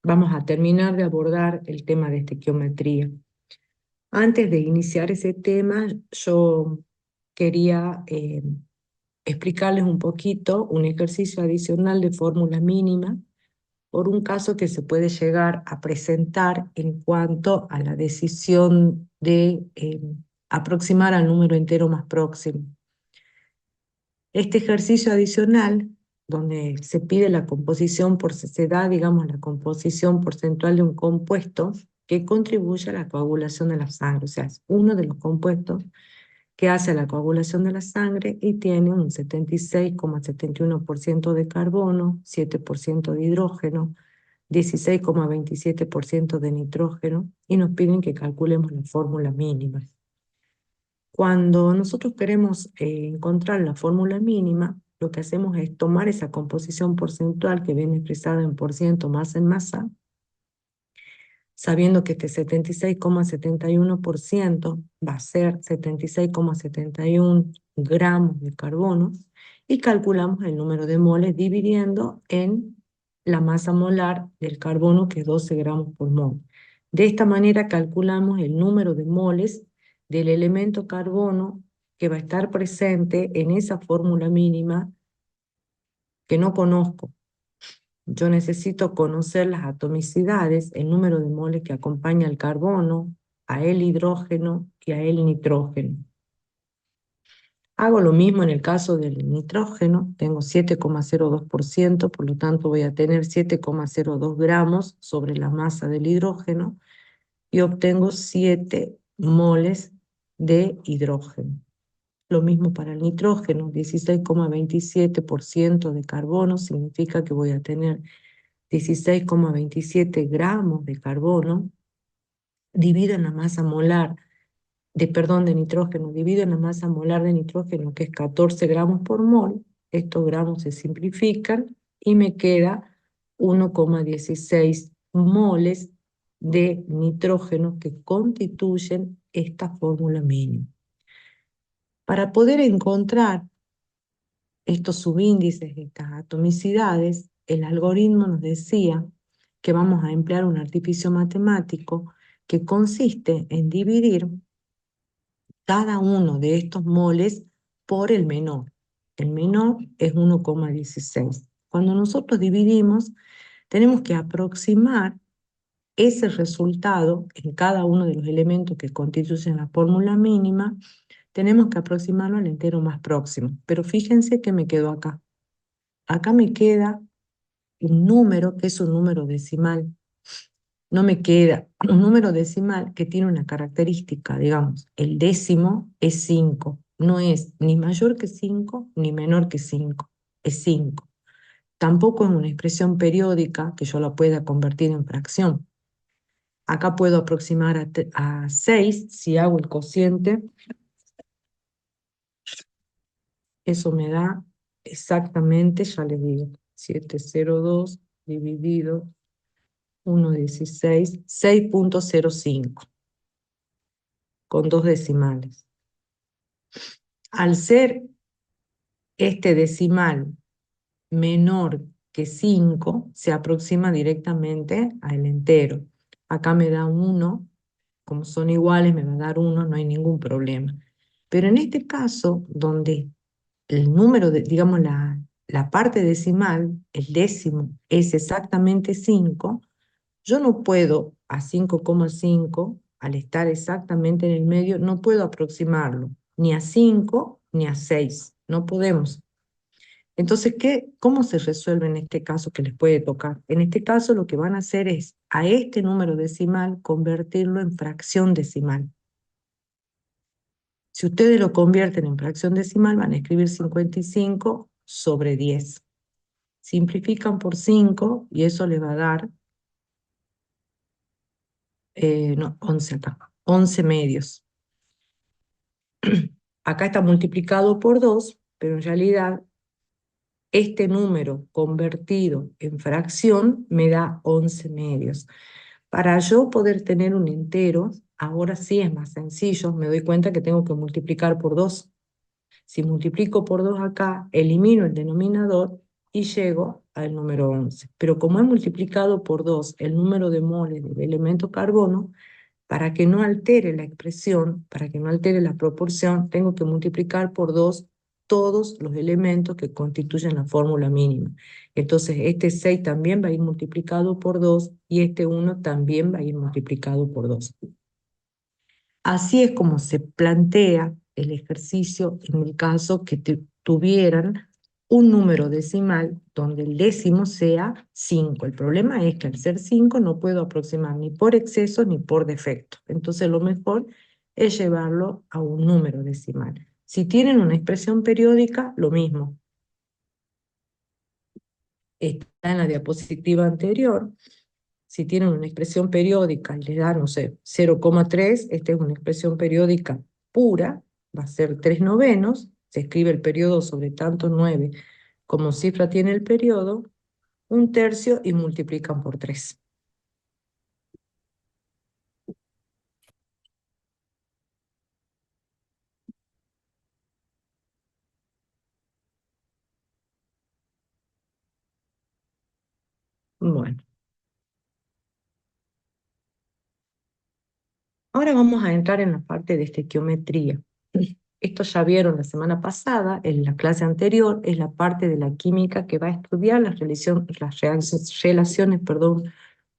vamos a terminar de abordar el tema de estequiometría. Antes de iniciar ese tema, yo quería explicarles un poquito un ejercicio adicional de fórmula mínima por un caso que se puede llegar a presentar en cuanto a la decisión de aproximar al número entero más próximo. Este ejercicio adicional, donde se pide la composición se da, digamos, la composición porcentual de un compuesto que contribuye a la coagulación de la sangre, o sea, es uno de los compuestos que hace la coagulación de la sangre y tiene un 76,71% de carbono, 7% de hidrógeno, 16,27% de nitrógeno, y nos piden que calculemos la fórmula mínima. Cuando nosotros queremos encontrar la fórmula mínima, lo que hacemos es tomar esa composición porcentual que viene expresada en % masa en masa, sabiendo que este 76,71% va a ser 76,71 gramos de carbono, y calculamos el número de moles dividiendo en la masa molar del carbono, que es 12 gramos por mol. De esta manera calculamos el número de moles del elemento carbono que va a estar presente en esa fórmula mínima que no conozco. Yo necesito conocer las atomicidades, el número de moles que acompaña al carbono, a el hidrógeno y a el nitrógeno. Hago lo mismo en el caso del nitrógeno, tengo 7,02%, por lo tanto voy a tener 7,02 gramos sobre la masa del hidrógeno y obtengo 7 moles de hidrógeno. Lo mismo para el nitrógeno, 16,27% de carbono, significa que voy a tener 16,27 gramos de carbono, divido en la masa molar de nitrógeno, divido en la masa molar de nitrógeno, que es 14 gramos por mol. Estos gramos se simplifican y me queda 1,16 moles de nitrógeno que constituyen esta fórmula mínima. Para poder encontrar estos subíndices, estas atomicidades, el algoritmo nos decía que vamos a emplear un artificio matemático que consiste en dividir cada uno de estos moles por el menor. El menor es 1,16. Cuando nosotros dividimos, tenemos que aproximar ese resultado en cada uno de los elementos que constituyen la fórmula mínima. Tenemos que aproximarlo al entero más próximo. Pero fíjense que me quedó acá. Acá me queda un número que es un número decimal. No me queda un número decimal que tiene una característica, digamos, el décimo es 5. No es ni mayor que 5 ni menor que 5. Es 5. Tampoco es una expresión periódica que yo la pueda convertir en fracción. Acá puedo aproximar a 6 si hago el cociente. Eso me da exactamente, ya les digo, 702 dividido 1,16, 6,05, con 2 decimales. Al ser este decimal menor que 5, se aproxima directamente al entero. Acá me da 1, como son iguales me va a dar 1, no hay ningún problema. Pero en este caso, donde el número, digamos la parte decimal, el décimo, es exactamente 5, yo no puedo a 5,5, al estar exactamente en el medio, no puedo aproximarlo, ni a 5 ni a 6, no podemos. Entonces, ¿cómo se resuelve en este caso que les puede tocar? En este caso lo que van a hacer es a este número decimal convertirlo en fracción decimal. Si ustedes lo convierten en fracción decimal, van a escribir 55 sobre 10. Simplifican por 5 y eso les va a dar 11 acá, 11 medios. Acá está multiplicado por 2, pero en realidad este número convertido en fracción me da 11 medios. Para yo poder tener un entero, ahora sí es más sencillo, me doy cuenta que tengo que multiplicar por 2. Si multiplico por 2 acá, elimino el denominador y llego al número 11. Pero como he multiplicado por 2 el número de moles del elemento carbono, para que no altere la expresión, para que no altere la proporción, tengo que multiplicar por 2 todos los elementos que constituyen la fórmula mínima. Entonces, este 6 también va a ir multiplicado por 2 y este 1 también va a ir multiplicado por 2. Así es como se plantea el ejercicio en el caso que tuvieran un número decimal donde el décimo sea 5. El problema es que al ser 5 no puedo aproximar ni por exceso ni por defecto. Entonces lo mejor es llevarlo a un número decimal. Si tienen una expresión periódica, lo mismo. Está en la diapositiva anterior. Si tienen una expresión periódica y les da, no sé, 0,3, esta es una expresión periódica pura, va a ser 3 novenos, se escribe el periodo sobre tanto 9 como cifra tiene el periodo, un tercio y multiplican por 3. Bueno, ahora vamos a entrar en la parte de estequiometría. Esto ya vieron la semana pasada, en la clase anterior, es la parte de la química que va a estudiar las relaciones,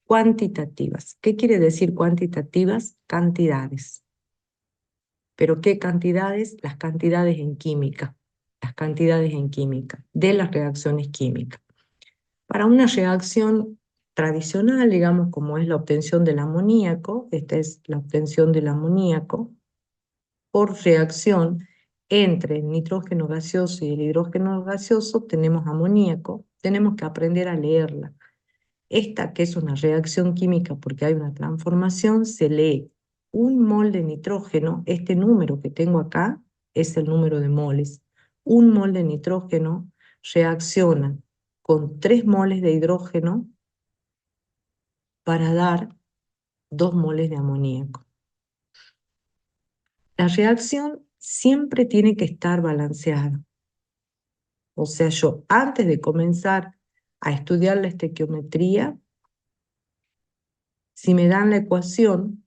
cuantitativas. ¿Qué quiere decir cuantitativas? Cantidades. ¿Pero qué cantidades? Las cantidades en química. Las cantidades en química, de las reacciones químicas. Para una reacción tradicional, digamos, como es la obtención del amoníaco, esta es la obtención del amoníaco, por reacción entre el nitrógeno gaseoso y el hidrógeno gaseoso, tenemos amoníaco, tenemos que aprender a leerla. Esta, que es una reacción química porque hay una transformación, se lee un mol de nitrógeno, este número que tengo acá es el número de moles. Un mol de nitrógeno reacciona con 3 moles de hidrógeno para dar 2 moles de amoníaco. La reacción siempre tiene que estar balanceada. O sea, yo antes de comenzar a estudiar la estequiometría, si me dan la ecuación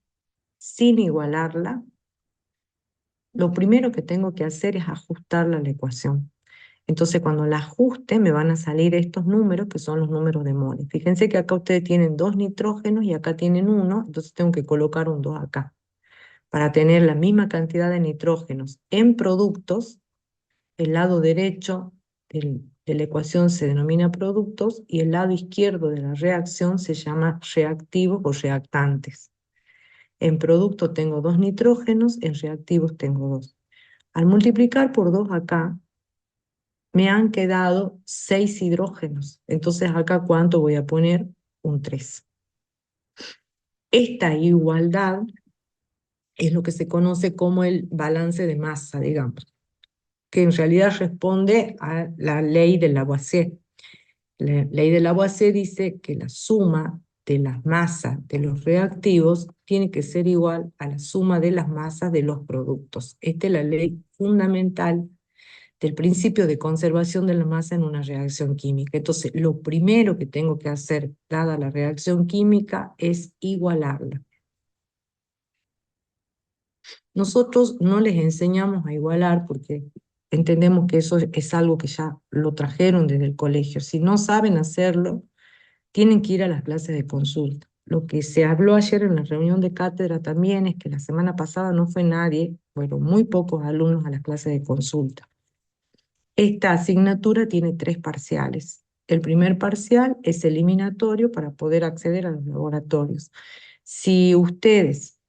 sin igualarla, lo primero que tengo que hacer es ajustarla a la ecuación. Entonces, cuando la ajuste, me van a salir estos números, que son los números de moles. Fíjense que acá ustedes tienen 2 nitrógenos y acá tienen 1, entonces tengo que colocar un 2 acá. Para tener la misma cantidad de nitrógenos en productos, el lado derecho de la ecuación se denomina productos y el lado izquierdo de la reacción se llama reactivos o reactantes. En producto tengo 2 nitrógenos, en reactivos tengo 2. Al multiplicar por 2 acá, me han quedado 6 hidrógenos. Entonces acá, ¿cuánto voy a poner? Un 3. Esta igualdad es lo que se conoce como el balance de masa, digamos, que en realidad responde a la ley de Lavoisier. La ley de Lavoisier dice que la suma de las masas de los reactivos tiene que ser igual a la suma de las masas de los productos. Esta es la ley fundamental del principio de conservación de la masa en una reacción química. Entonces, lo primero que tengo que hacer, dada la reacción química, es igualarla. Nosotros no les enseñamos a igualar porque entendemos que eso es algo que ya lo trajeron desde el colegio. Si no saben hacerlo, tienen que ir a las clases de consulta. Lo que se habló ayer en la reunión de cátedra también es que la semana pasada no fue nadie, fueron muy pocos alumnos a las clases de consulta. Esta asignatura tiene 3 parciales. El primer parcial es eliminatorio para poder acceder a los laboratorios. Si ustedes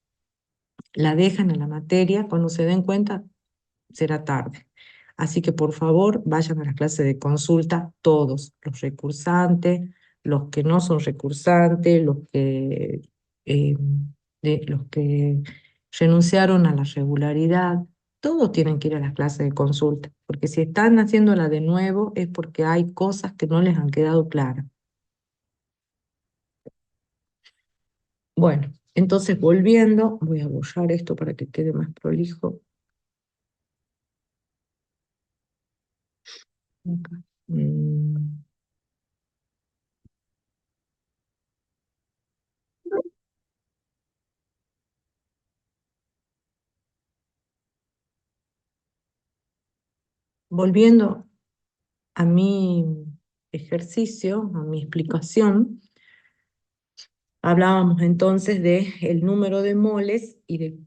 la dejan a la materia, cuando se den cuenta, será tarde. Así que por favor vayan a las clases de consulta todos, los recursantes, los que no son recursantes, eh, los que renunciaron a la regularidad, todos tienen que ir a las clases de consulta, porque si están haciéndola de nuevo es porque hay cosas que no les han quedado claras. Bueno, entonces volviendo, voy a borrar esto para que quede más prolijo. Acá. volviendo a mi ejercicio, a mi explicación, hablábamos entonces de el número de moles y de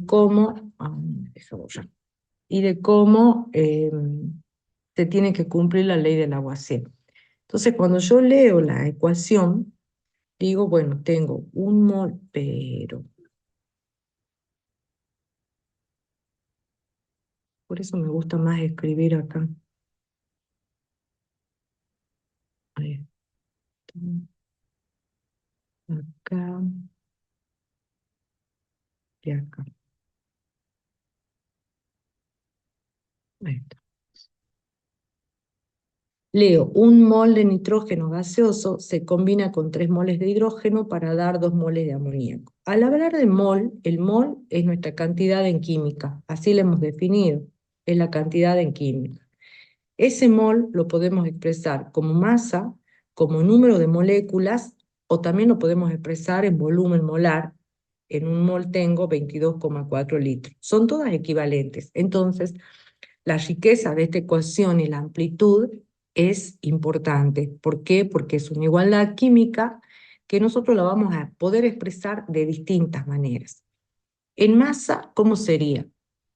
cómo, deja borrar, y de cómo se tiene que cumplir la ley del Lavoisier. Entonces, cuando yo leo la ecuación, digo, bueno, tengo un mol, pero por eso me gusta más escribir acá. Ahí está, acá y acá. Ahí está. Leo, un mol de nitrógeno gaseoso se combina con 3 moles de hidrógeno para dar 2 moles de amoníaco. Al hablar de mol, el mol es nuestra cantidad en química, así lo hemos definido, es la cantidad en química. Ese mol lo podemos expresar como masa, como número de moléculas, o también lo podemos expresar en volumen molar. En un mol tengo 22,4 litros. Son todas equivalentes. Entonces, la riqueza de esta ecuación y la amplitud es importante. ¿Por qué? Porque es una igualdad química que nosotros la vamos a poder expresar de distintas maneras. En masa, ¿cómo sería?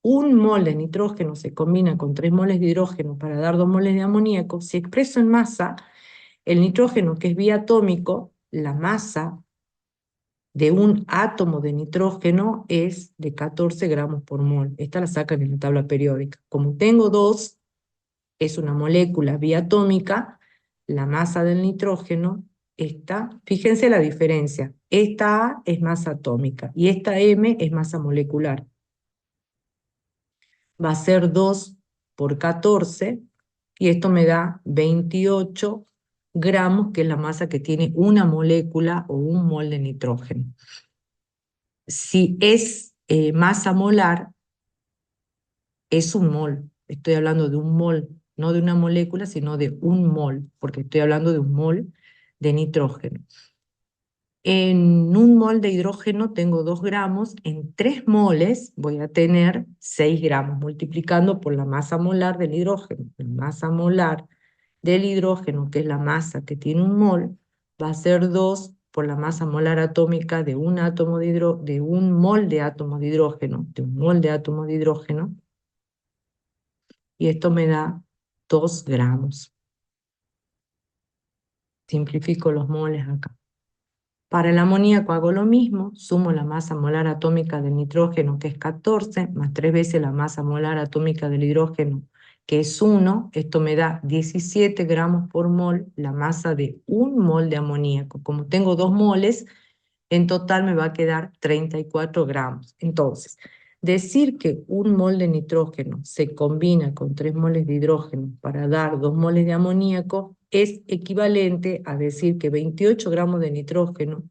Un mol de nitrógeno se combina con 3 moles de hidrógeno para dar 2 moles de amoníaco. Si expreso en masa, el nitrógeno, que es biatómico, la masa de un átomo de nitrógeno es de 14 gramos por mol. Esta la sacan en la tabla periódica. Como tengo dos, es una molécula biatómica, la masa del nitrógeno, fíjense la diferencia. Esta A es masa atómica y esta M es masa molecular. Va a ser 2 por 14 y esto me da 28 gramos, que es la masa que tiene una molécula o un mol de nitrógeno. Si es masa molar, es un mol. Estoy hablando de un mol, no de una molécula, sino de un mol, porque estoy hablando de un mol de nitrógeno. En un mol de hidrógeno tengo 2 gramos, en 3 moles voy a tener 6 gramos, multiplicando por la masa molar del hidrógeno. La masa molar del hidrógeno, que es la masa que tiene un mol, va a ser 2 por la masa molar atómica de un átomo de un mol de átomos de hidrógeno, y esto me da 2 gramos. Simplifico los moles acá. Para el amoníaco hago lo mismo, sumo la masa molar atómica del nitrógeno, que es 14, más 3 veces la masa molar atómica del hidrógeno, que es 1. Esto me da 17 gramos por mol, la masa de un mol de amoníaco. Como tengo 2 moles, en total me va a quedar 34 gramos. Entonces, decir que un mol de nitrógeno se combina con 3 moles de hidrógeno para dar 2 moles de amoníaco es equivalente a decir que 28 gramos de nitrógeno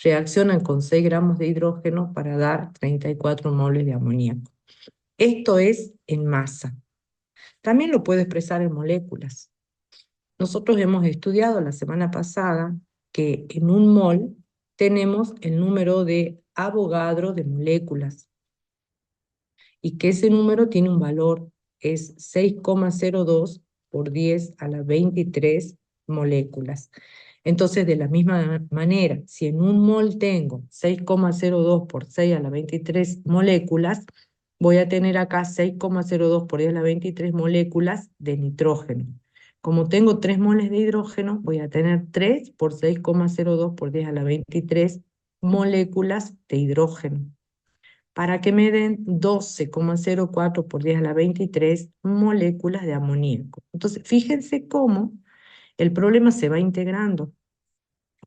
reaccionan con 6 gramos de hidrógeno para dar 34 moles de amoníaco. Esto es en masa. También lo puedo expresar en moléculas. Nosotros hemos estudiado la semana pasada que en un mol tenemos el número de Avogadro de moléculas y que ese número tiene un valor, es 6,02 por 10 a la 23 moléculas. Entonces, de la misma manera, si en un mol tengo 6,02 por 6 a la 23 moléculas, voy a tener acá 6,02 por 10 a la 23 moléculas de nitrógeno. Como tengo 3 moles de hidrógeno, voy a tener 3 por 6,02 por 10 a la 23 moléculas de hidrógeno, para que me den 12,04 por 10 a la 23 moléculas de amoníaco. Entonces, fíjense cómo el problema se va integrando,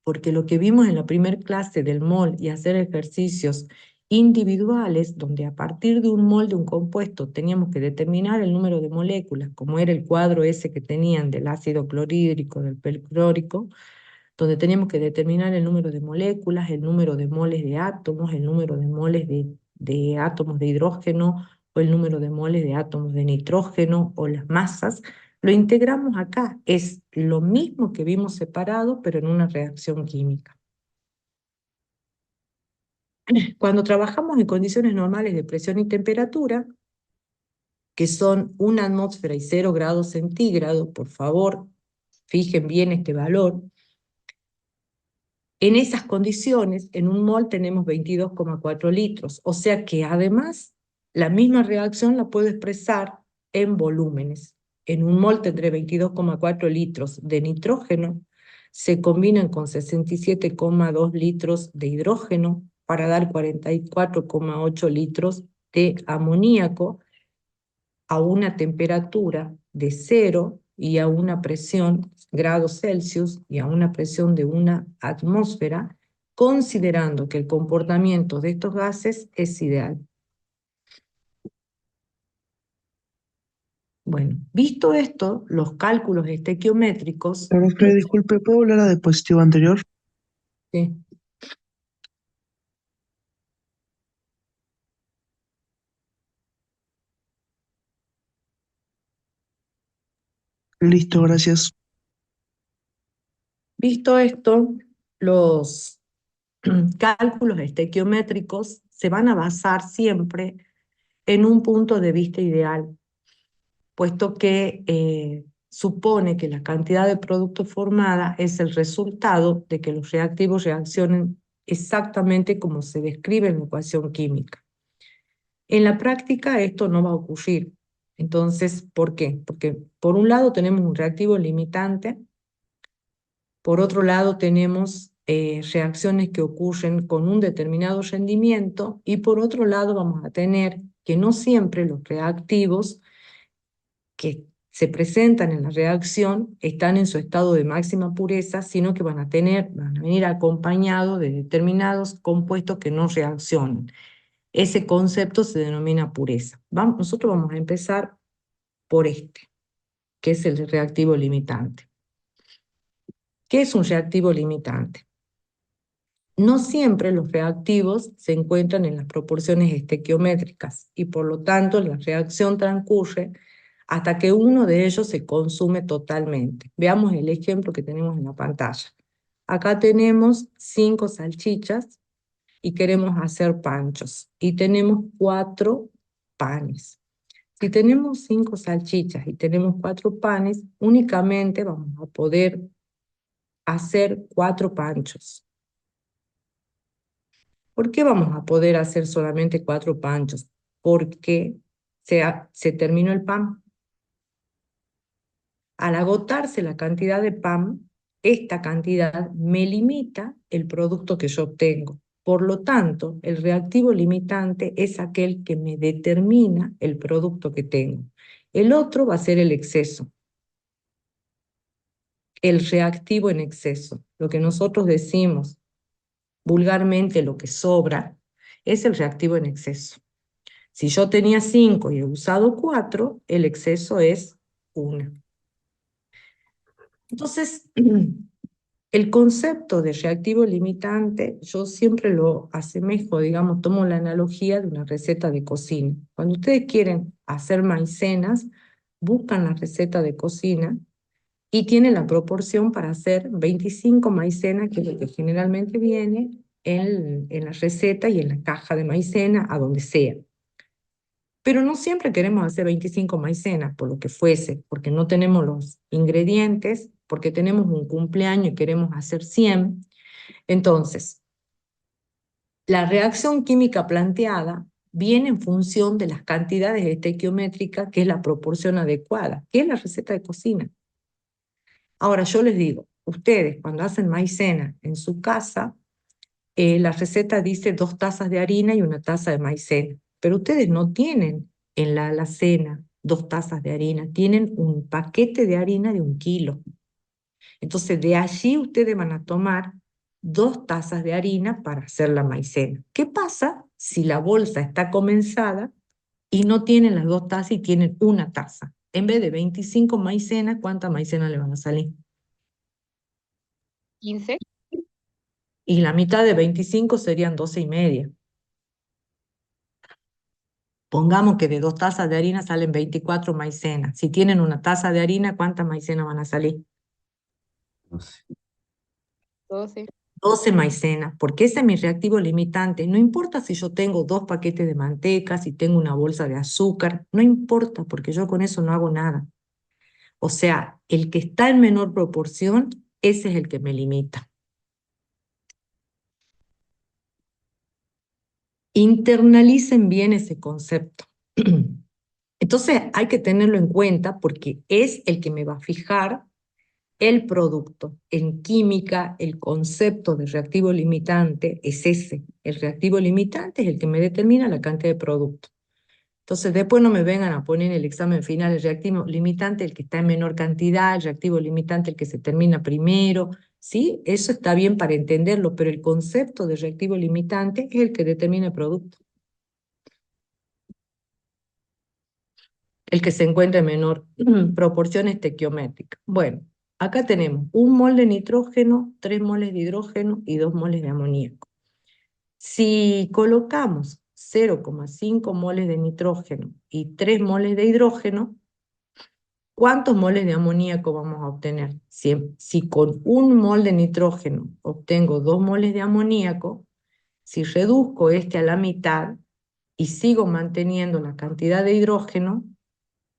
porque lo que vimos en la primera clase del mol y hacer ejercicios individuales, donde a partir de un mol de un compuesto teníamos que determinar el número de moléculas, como era el cuadro ese que tenían del ácido clorhídrico, del perclórico, donde teníamos que determinar el número de moléculas, el número de moles de átomos, el número de moles de átomos de hidrógeno, o el número de moles de átomos de nitrógeno, o las masas. Lo integramos acá. Es lo mismo que vimos separado, pero en una reacción química. Cuando trabajamos en condiciones normales de presión y temperatura, que son 1 atmósfera y 0 grados centígrados, por favor, fijen bien este valor. En esas condiciones, en un mol tenemos 22,4 litros, o sea que además la misma reacción la puedo expresar en volúmenes. En un mol tendré 22,4 litros de nitrógeno, se combinan con 67,2 litros de hidrógeno para dar 44,8 litros de amoníaco a una temperatura de 0 y a una presión grados Celsius y a una presión de 1 atmósfera, considerando que el comportamiento de estos gases es ideal. Bueno, visto esto, los cálculos estequiométricos, Profe, disculpe, ¿puedo volver a la diapositiva anterior? sí, Listo, gracias. visto esto, los cálculos estequiométricos se van a basar siempre en un punto de vista ideal, puesto que supone que la cantidad de producto formada es el resultado de que los reactivos reaccionen exactamente como se describe en la ecuación química. En la práctica esto no va a ocurrir. Entonces, ¿por qué? Porque por un lado tenemos un reactivo limitante, por otro lado tenemos reacciones que ocurren con un determinado rendimiento y por otro lado vamos a tener que no siempre los reactivos que se presentan en la reacción están en su estado de máxima pureza, sino que van a venir acompañados de determinados compuestos que no reaccionan. Ese concepto se denomina pureza. Nosotros vamos a empezar por este, que es el reactivo limitante. ¿Qué es un reactivo limitante? No siempre los reactivos se encuentran en las proporciones estequiométricas y por lo tanto la reacción transcurre hasta que uno de ellos se consume totalmente. Veamos el ejemplo que tenemos en la pantalla. Acá tenemos 5 salchichas y queremos hacer panchos y tenemos 4 panes. Si tenemos 5 salchichas y tenemos 4 panes, únicamente vamos a poder hacer 4 panchos. ¿Por qué vamos a poder hacer solamente 4 panchos? Porque se terminó el pan. Al agotarse la cantidad de pan, esta cantidad me limita el producto que yo obtengo. Por lo tanto, el reactivo limitante es aquel que me determina el producto que tengo. El otro va a ser el exceso, el reactivo en exceso. Lo que nosotros decimos vulgarmente lo que sobra es el reactivo en exceso. Si yo tenía 5 y he usado 4, el exceso es 1. Entonces, el concepto de reactivo limitante, yo siempre lo asemejo, digamos, tomo la analogía de una receta de cocina. Cuando ustedes quieren hacer maicenas, buscan la receta de cocina y tienen la proporción para hacer 25 maicenas, que es lo que generalmente viene en la receta y en la caja de maicena, a donde sea. Pero no siempre queremos hacer 25 maicenas, por lo que fuese, porque no tenemos los ingredientes, porque tenemos un cumpleaños y queremos hacer 100. Entonces, la reacción química planteada viene en función de las cantidades estequiométricas, que es la proporción adecuada, que es la receta de cocina. Ahora, yo les digo, ustedes cuando hacen maicena en su casa, la receta dice 2 tazas de harina y 1 taza de maicena, pero ustedes no tienen en la alacena 2 tazas de harina, tienen un paquete de harina de 1 kilo. Entonces, de allí ustedes van a tomar 2 tazas de harina para hacer la maicena. ¿Qué pasa si la bolsa está comenzada y no tienen las 2 tazas y tienen 1 taza? En vez de 25 maicenas, ¿cuántas maicenas le van a salir? 15. Y la mitad de 25 serían 12,5. Pongamos que de 2 tazas de harina salen 24 maicenas. Si tienen 1 taza de harina, ¿cuántas maicenas van a salir? 12. 12 maicenas, porque ese es mi reactivo limitante. No importa si yo tengo 2 paquetes de manteca, si tengo una bolsa de azúcar, no importa, porque yo con eso no hago nada. O sea, el que está en menor proporción, ese es el que me limita. Internalicen bien ese concepto. Entonces hay que tenerlo en cuenta porque es el que me va a fijar el producto. En química, el concepto de reactivo limitante es ese. El reactivo limitante es el que me determina la cantidad de producto. Entonces, después no me vengan a poner en el examen final el reactivo limitante, el que está en menor cantidad, el reactivo limitante, el que se termina primero. Sí, eso está bien para entenderlo, pero el concepto de reactivo limitante es el que determina el producto, el que se encuentra en menor proporción estequiométrica. Bueno, acá tenemos 1 mol de nitrógeno, 3 moles de hidrógeno y 2 moles de amoníaco. Si colocamos 0,5 moles de nitrógeno y 3 moles de hidrógeno, ¿cuántos moles de amoníaco vamos a obtener? Si con 1 mol de nitrógeno obtengo 2 moles de amoníaco, si reduzco este a la mitad y sigo manteniendo la cantidad de hidrógeno,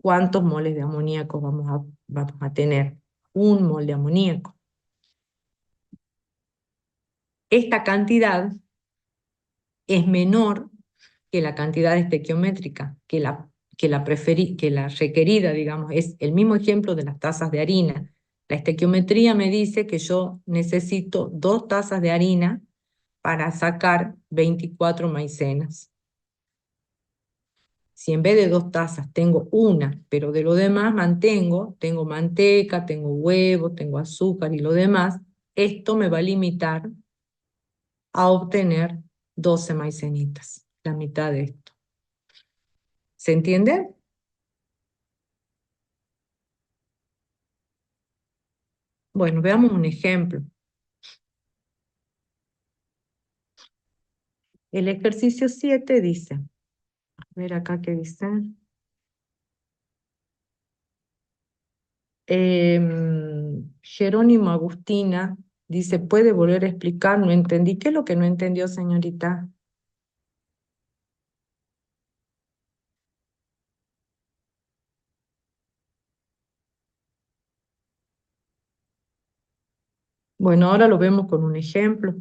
¿cuántos moles de amoníaco vamos a tener? 1 mol de amoníaco. Esta cantidad es menor que la cantidad estequiométrica, que la requerida, digamos, es el mismo ejemplo de las tazas de harina. La estequiometría me dice que yo necesito 2 tazas de harina para sacar 24 maicenas. Si en vez de 2 tazas tengo una, pero de lo demás tengo manteca, tengo huevo, tengo azúcar y lo demás, esto me va a limitar a obtener 12 maicenitas, la mitad de esto. ¿Se entiende? Bueno, veamos un ejemplo. El ejercicio 7 dice, a ver acá qué dice. Jerónimo Agustina dice, ¿puede volver a explicar? No entendí. ¿Qué es lo que no entendió, señorita? Bueno, ahora lo vemos con un ejemplo.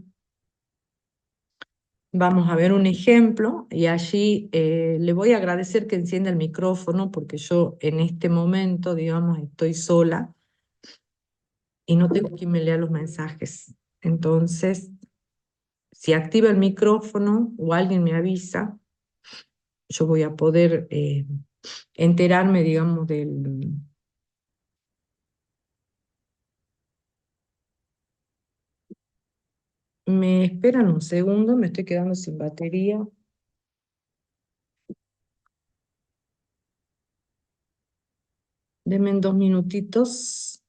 Vamos a ver un ejemplo y allí le voy a agradecer que encienda el micrófono porque yo en este momento, digamos, estoy sola y no tengo quien me lea los mensajes. Entonces, si activa el micrófono o alguien me avisa, yo voy a poder enterarme, digamos, del... Me esperan un segundo, me estoy quedando sin batería. Denme 2 minutitos,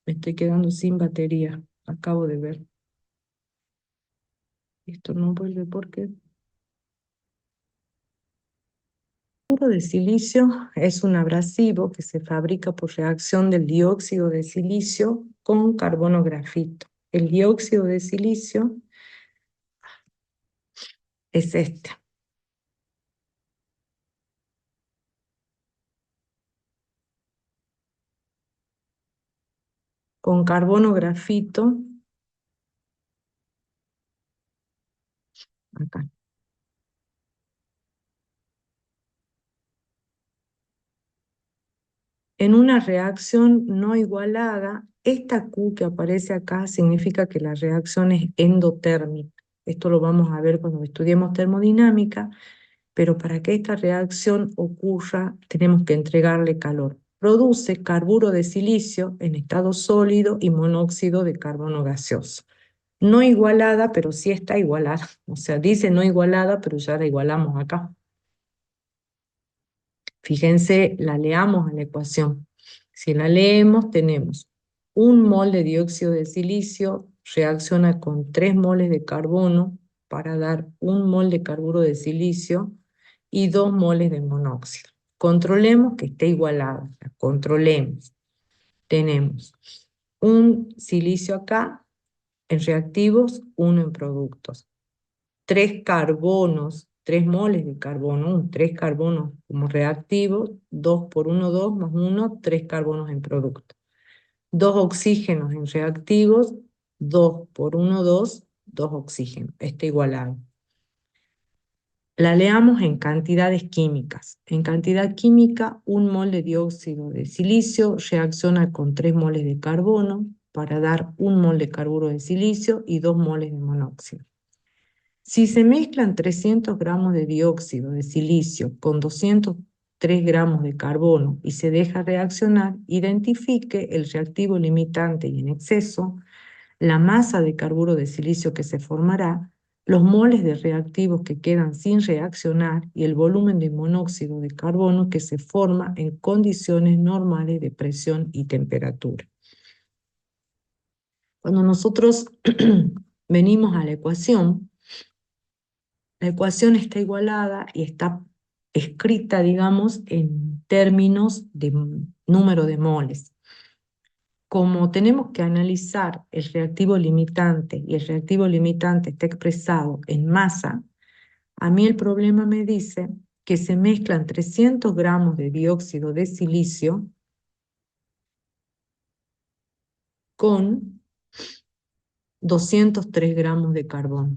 me estoy quedando sin batería. Acabo de ver. Esto no vuelve porque... El cloruro de silicio es un abrasivo que se fabrica por reacción del dióxido de silicio con carbono grafito. El dióxido de silicio es este. Con carbono grafito, acá. En una reacción no igualada, esta Q que aparece acá significa que la reacción es endotérmica. Esto lo vamos a ver cuando estudiemos termodinámica, pero para que esta reacción ocurra tenemos que entregarle calor. Produce carburo de silicio en estado sólido y monóxido de carbono gaseoso. No igualada, pero sí está igualada. O sea, dice no igualada, pero ya la igualamos acá. Fíjense, la leamos en la ecuación. Si la leemos, tenemos 1 mol de dióxido de silicio reacciona con 3 moles de carbono para dar 1 mol de carburo de silicio y 2 moles de monóxido. Controlemos que esté igualado. Controlemos. Tenemos un silicio acá, en reactivos, 1 en productos. 3 carbonos, 3 moles de carbono, 3 carbonos como reactivos, 2 por 1, 2 más 1, 3 carbonos en producto. 2 oxígenos en reactivos, 2 por 1, 2, 2 oxígenos. Está igualado. La leamos en cantidades químicas. En cantidad química, 1 mol de dióxido de silicio reacciona con 3 moles de carbono para dar 1 mol de carburo de silicio y 2 moles de monóxido. Si se mezclan 300 gramos de dióxido de silicio con 203 gramos de carbono y se deja reaccionar, identifique el reactivo limitante y en exceso, la masa de carburo de silicio que se formará, los moles de reactivos que quedan sin reaccionar y el volumen de monóxido de carbono que se forma en condiciones normales de presión y temperatura. Cuando nosotros venimos a la ecuación está igualada y está escrita, digamos, en términos de número de moles. Como tenemos que analizar el reactivo limitante y el reactivo limitante está expresado en masa, a mí el problema me dice que se mezclan 300 gramos de dióxido de silicio con 203 gramos de carbono.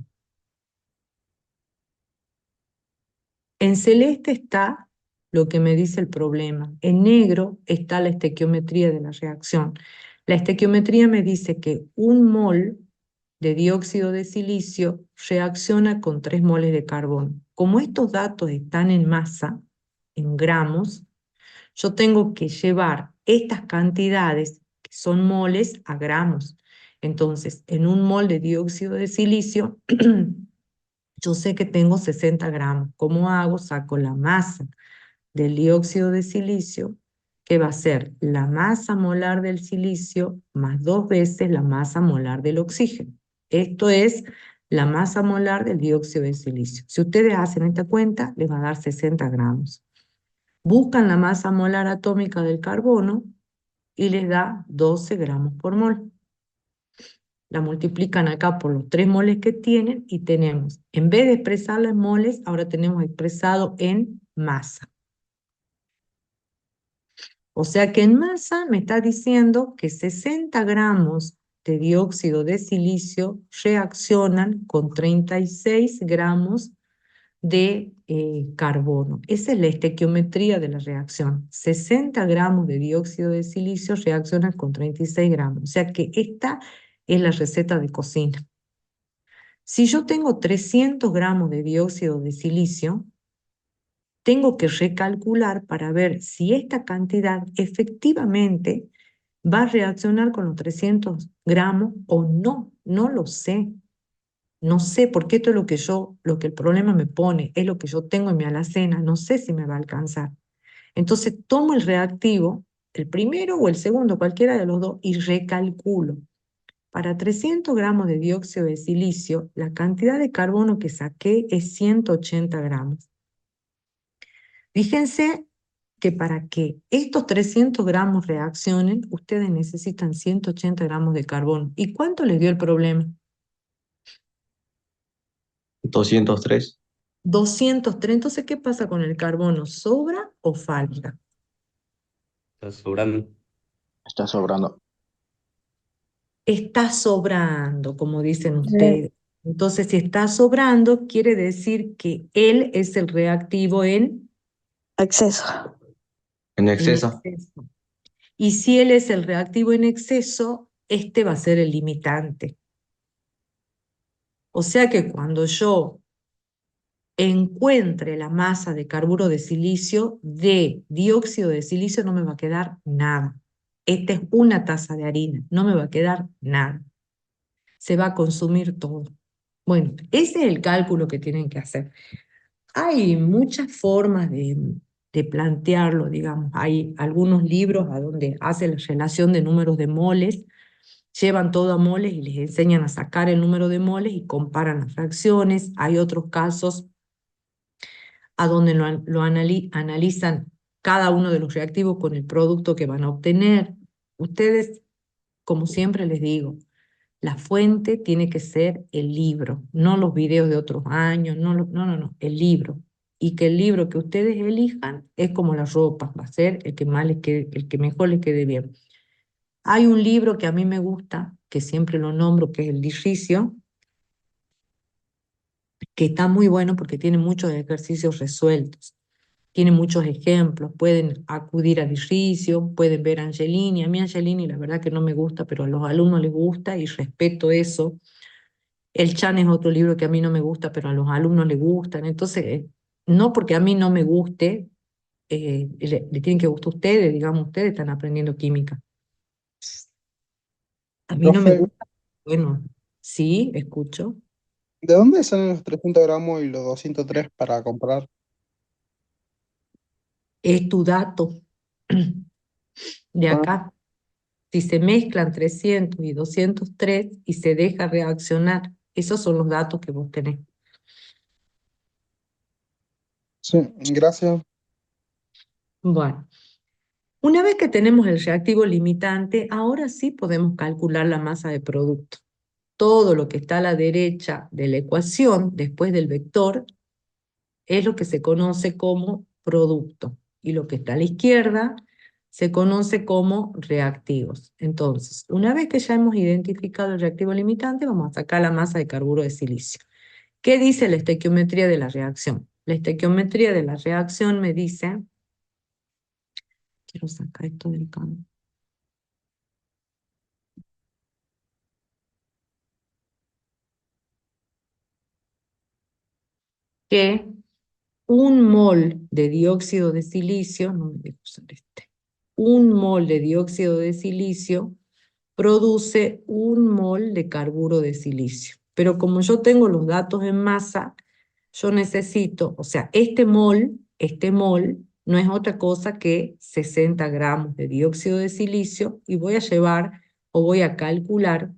En celeste está lo que me dice el problema. En negro está la estequiometría de la reacción. La estequiometría me dice que 1 mol de dióxido de silicio reacciona con 3 moles de carbono. Como estos datos están en masa, en gramos, yo tengo que llevar estas cantidades, que son moles, a gramos. Entonces, en 1 mol de dióxido de silicio, yo sé que tengo 60 gramos. ¿Cómo hago? Saco la masa del dióxido de silicio, que va a ser la masa molar del silicio más 2 veces la masa molar del oxígeno. Esto es la masa molar del dióxido de silicio. Si ustedes hacen esta cuenta, les va a dar 60 gramos. Buscan la masa molar atómica del carbono y les da 12 gramos por mol. La multiplican acá por los 3 moles que tienen y tenemos, en vez de expresarla en moles, ahora tenemos expresado en masa. O sea que en masa me está diciendo que 60 gramos de dióxido de silicio reaccionan con 36 gramos de carbono. Esa es la estequiometría de la reacción. 60 gramos de dióxido de silicio reaccionan con 36 gramos. O sea que esta es la receta de cocina. Si yo tengo 300 gramos de dióxido de silicio, tengo que recalcular para ver si esta cantidad efectivamente va a reaccionar con los 300 gramos o no. No lo sé. No sé, porque esto es lo que el problema me pone, es lo que yo tengo en mi alacena, no sé si me va a alcanzar. Entonces tomo el reactivo, el primero o el segundo, cualquiera de los dos, y recalculo. Para 300 gramos de dióxido de silicio, la cantidad de carbono que saqué es 180 gramos. Fíjense que para que estos 300 gramos reaccionen, ustedes necesitan 180 gramos de carbono. ¿Y cuánto les dio el problema? 203. 203. Entonces, ¿qué pasa con el carbono? ¿Sobra o falta? Está sobrando. Está sobrando. Está sobrando, como dicen ustedes. Entonces, si está sobrando, quiere decir que él es el reactivo Exceso. En en exceso. exceso. Y si él es el reactivo en exceso, este va a ser el limitante. O sea que cuando yo encuentre la masa de carburo de silicio, de dióxido de silicio, no me va a quedar nada. Esta es una taza de harina, no me va a quedar nada. Se va a consumir todo. Bueno, ese es el cálculo que tienen que hacer. Hay muchas formas de plantearlo, digamos. Hay algunos libros a donde hace la relación de números de moles, llevan todo a moles y les enseñan a sacar el número de moles y comparan las fracciones. Hay otros casos a donde analizan cada uno de los reactivos con el producto que van a obtener. Ustedes, como siempre les digo, La fuente tiene que ser el libro, no los videos de otros años, no, el libro. Y que el libro que ustedes elijan es como la ropa, va a ser el que más les quede, el que mejor les quede bien. Hay un libro que a mí me gusta, que siempre lo nombro, que es el Dirricio, que está muy bueno porque tiene muchos ejercicios resueltos. Tiene muchos ejemplos, pueden acudir a Dirricio, pueden ver a Angelini. A mí Angelini la verdad que no me gusta, pero a los alumnos les gusta y respeto eso. El Chan es otro libro que a mí no me gusta, pero a los alumnos les gustan. Entonces, no porque a mí no me guste, le tienen que gustar a ustedes, digamos, ustedes están aprendiendo química. A mí no me Profe, gusta, bueno, sí, escucho. ¿de dónde salen los 300 gramos y los 203 para comprar? Es tu dato de Ah, acá. Si se mezclan 300 y 203 y se deja reaccionar, esos son los datos que vos tenés. sí, gracias. Bueno, una vez que tenemos el reactivo limitante, ahora sí podemos calcular la masa de producto. Todo lo que está a la derecha de la ecuación, después del vector, es lo que se conoce como producto. Y lo que está a la izquierda se conoce como reactivos. Entonces, una vez que ya hemos identificado el reactivo limitante, vamos a sacar la masa de carburo de silicio. ¿Qué dice la estequiometría de la reacción? La estequiometría de la reacción me dice, quiero sacar esto del campo, que un mol de dióxido de silicio, no me dejo usar este, un mol de dióxido de silicio produce un mol de carburo de silicio. Pero como yo tengo los datos en masa, yo necesito, o sea, este mol no es otra cosa que 60 gramos de dióxido de silicio y voy a llevar o voy a calcular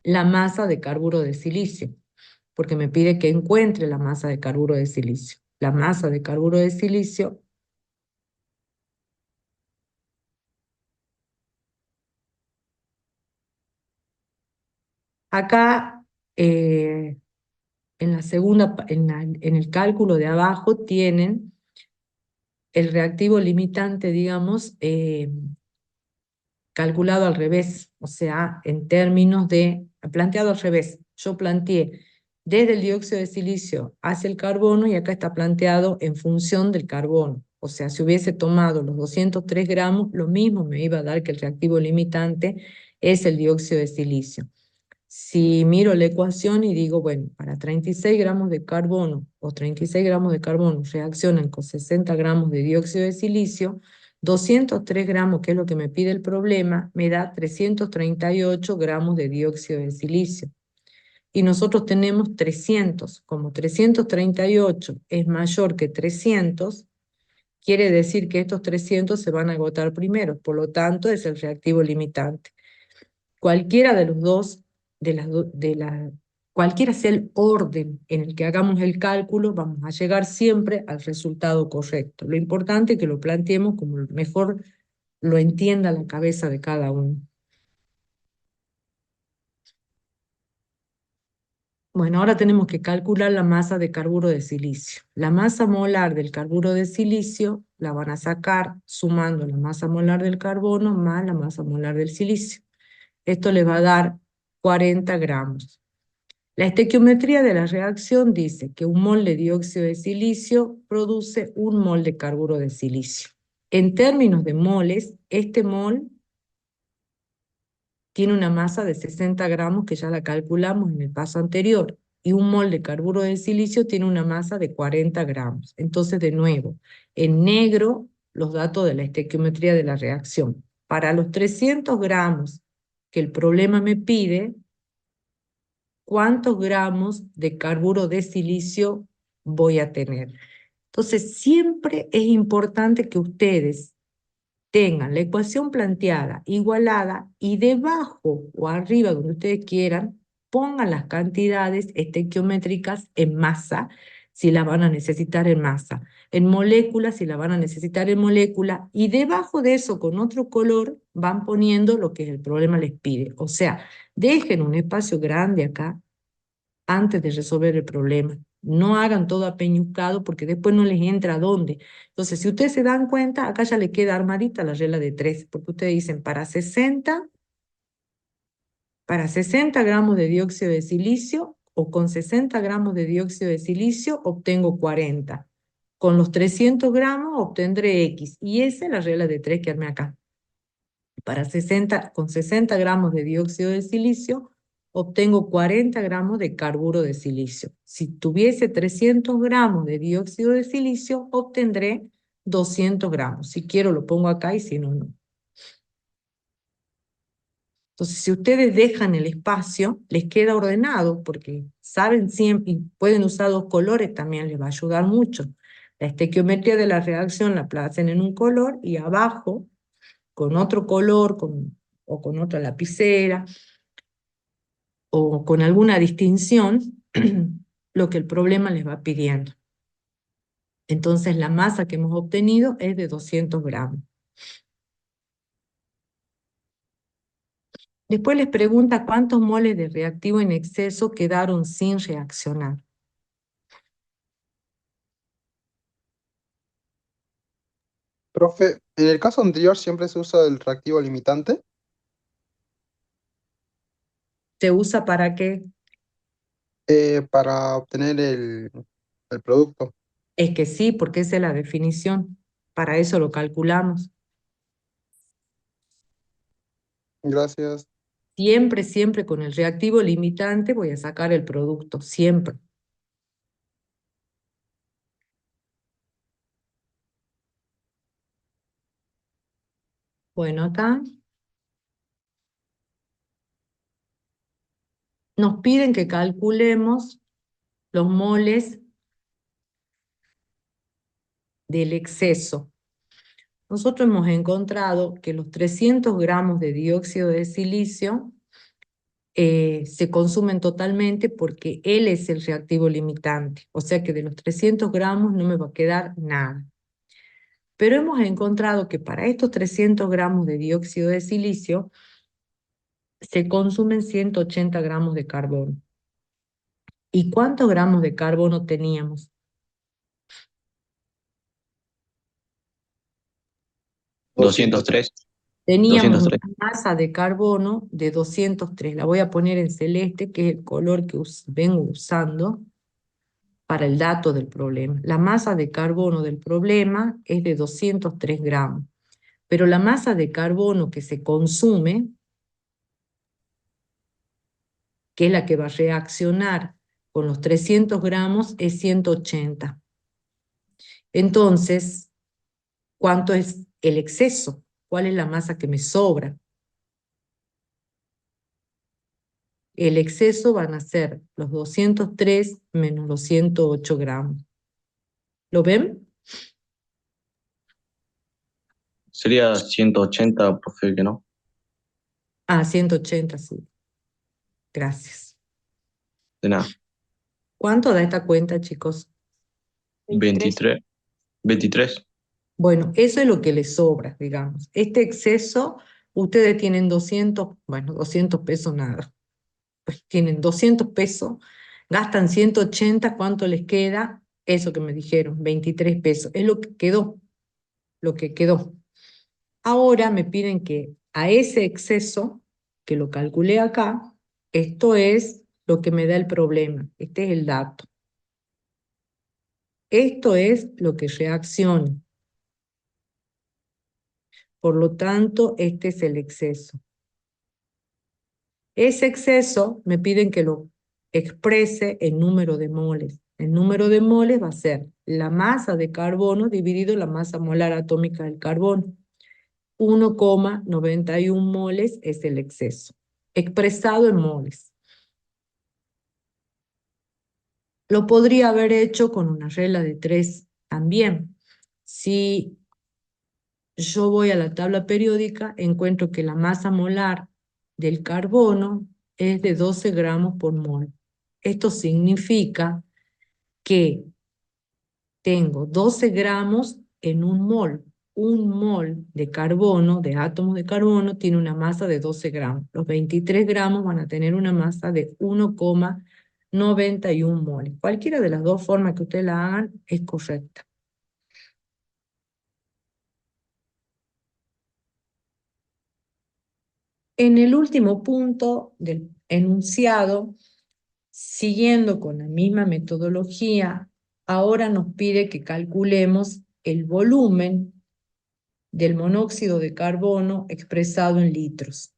la masa de carburo de silicio, porque me pide que encuentre la masa de carburo de silicio. La masa de carburo de silicio acá en la segunda, en el cálculo de abajo tienen el reactivo limitante, digamos, calculado al revés, o sea, en términos de, planteado al revés. Yo planteé desde el dióxido de silicio hacia el carbono y acá está planteado en función del carbono. O sea, si hubiese tomado los 203 gramos, lo mismo me iba a dar que el reactivo limitante es el dióxido de silicio. Si miro la ecuación y digo, bueno, para 36 gramos de carbono o 36 gramos de carbono reaccionan con 60 gramos de dióxido de silicio, 203 gramos, que es lo que me pide el problema, me da 338 gramos de dióxido de silicio. Y nosotros tenemos 300. Como 338 es mayor que 300, quiere decir que estos 300 se van a agotar primero. Por lo tanto, es el reactivo limitante. Cualquiera de los dos, cualquiera sea el orden en el que hagamos el cálculo, vamos a llegar siempre al resultado correcto. Lo importante es que lo planteemos como mejor lo entienda la cabeza de cada uno. Bueno, ahora tenemos que calcular la masa de carburo de silicio. La masa molar del carburo de silicio la van a sacar sumando la masa molar del carbono más la masa molar del silicio. Esto les va a dar 40 gramos. La estequiometría de la reacción dice que un mol de dióxido de silicio produce un mol de carburo de silicio. En términos de moles, este mol tiene una masa de 60 gramos que ya la calculamos en el paso anterior y un mol de carburo de silicio tiene una masa de 40 gramos. Entonces, de nuevo, en negro los datos de la estequiometría de la reacción. Para los 300 gramos que el problema me pide, ¿cuántos gramos de carburo de silicio voy a tener? Entonces, siempre es importante que ustedes tengan la ecuación planteada, igualada, y debajo o arriba, donde ustedes quieran, pongan las cantidades estequiométricas en masa, si la van a necesitar en masa, en molécula, si la van a necesitar en molécula, y debajo de eso, con otro color, van poniendo lo que el problema les pide. O sea, dejen un espacio grande acá antes de resolver el problema. No hagan todo apeñucado porque después no les entra a dónde. Entonces, si ustedes se dan cuenta, acá ya le queda armadita la regla de 3, porque ustedes dicen para 60 gramos de dióxido de silicio o con 60 gramos de dióxido de silicio obtengo 40. Con los 300 gramos obtendré X. Y esa es la regla de 3 que armé acá. Con 60 gramos de dióxido de silicio obtengo 40 gramos de carburo de silicio. Si tuviese 300 gramos de dióxido de silicio, obtendré 200 gramos. Si quiero lo pongo acá y si no, no. Entonces, si ustedes dejan el espacio, les queda ordenado, porque saben siempre, y pueden usar dos colores también, les va a ayudar mucho. La estequiometría de la reacción la hacen en un color y abajo, con otro color, o con otra lapicera, o con alguna distinción, lo que el problema les va pidiendo. Entonces, la masa que hemos obtenido es de 200 gramos. Después les pregunta cuántos moles de reactivo en exceso quedaron sin reaccionar. Profe, en el caso anterior siempre se usa el reactivo limitante. ¿Se usa para qué? Para obtener el producto. Es que sí, porque esa es la definición. Para eso lo calculamos. Gracias. Siempre, siempre con el reactivo limitante voy a sacar el producto, siempre. Bueno, acá nos piden que calculemos los moles del exceso. Nosotros hemos encontrado que los 300 gramos de dióxido de silicio se consumen totalmente porque él es el reactivo limitante. O sea que de los 300 gramos no me va a quedar nada. Pero hemos encontrado que para estos 300 gramos de dióxido de silicio se consumen 180 gramos de carbono. ¿Y cuántos gramos de carbono teníamos? 203. Teníamos 203. una masa de carbono de 203. La voy a poner en celeste, que es el color que vengo usando para el dato del problema. La masa de carbono del problema es de 203 gramos. Pero la masa de carbono que se consume, que es la que va a reaccionar con los 300 gramos, es 180. Entonces, ¿cuánto es el exceso? ¿Cuál es la masa que me sobra? El exceso van a ser los 203 menos los 108 gramos. ¿Lo ven? Sería 180, profe, que no. Ah, 180, sí. Gracias. De nada. ¿Cuánto da esta cuenta, chicos? 23. 23. Bueno, eso es lo que les sobra, digamos. Este exceso, ustedes tienen 200, bueno, 200 pesos nada. Pues tienen 200 pesos, gastan 180, ¿cuánto les queda? Eso que me dijeron, 23 pesos. Es lo que quedó, lo que quedó. Ahora me piden que a ese exceso, que lo calculé acá, esto es lo que me da el problema. Este es el dato. Esto es lo que reacciona. Por lo tanto, este es el exceso. Ese exceso me piden que lo exprese en número de moles. El número de moles va a ser la masa de carbono dividido la masa molar atómica del carbono. 1,91 moles es el exceso, expresado en moles. Lo podría haber hecho con una regla de 3 también. Si yo voy a la tabla periódica, encuentro que la masa molar del carbono es de 12 gramos por mol. Esto significa que tengo 12 gramos en un mol. Un mol de carbono, de átomos de carbono, tiene una masa de 12 gramos. Los 23 gramos van a tener una masa de 1,91 moles. Cualquiera de las dos formas que ustedes la hagan es correcta. En el último punto del enunciado, siguiendo con la misma metodología, ahora nos pide que calculemos el volumen del monóxido de carbono expresado en litros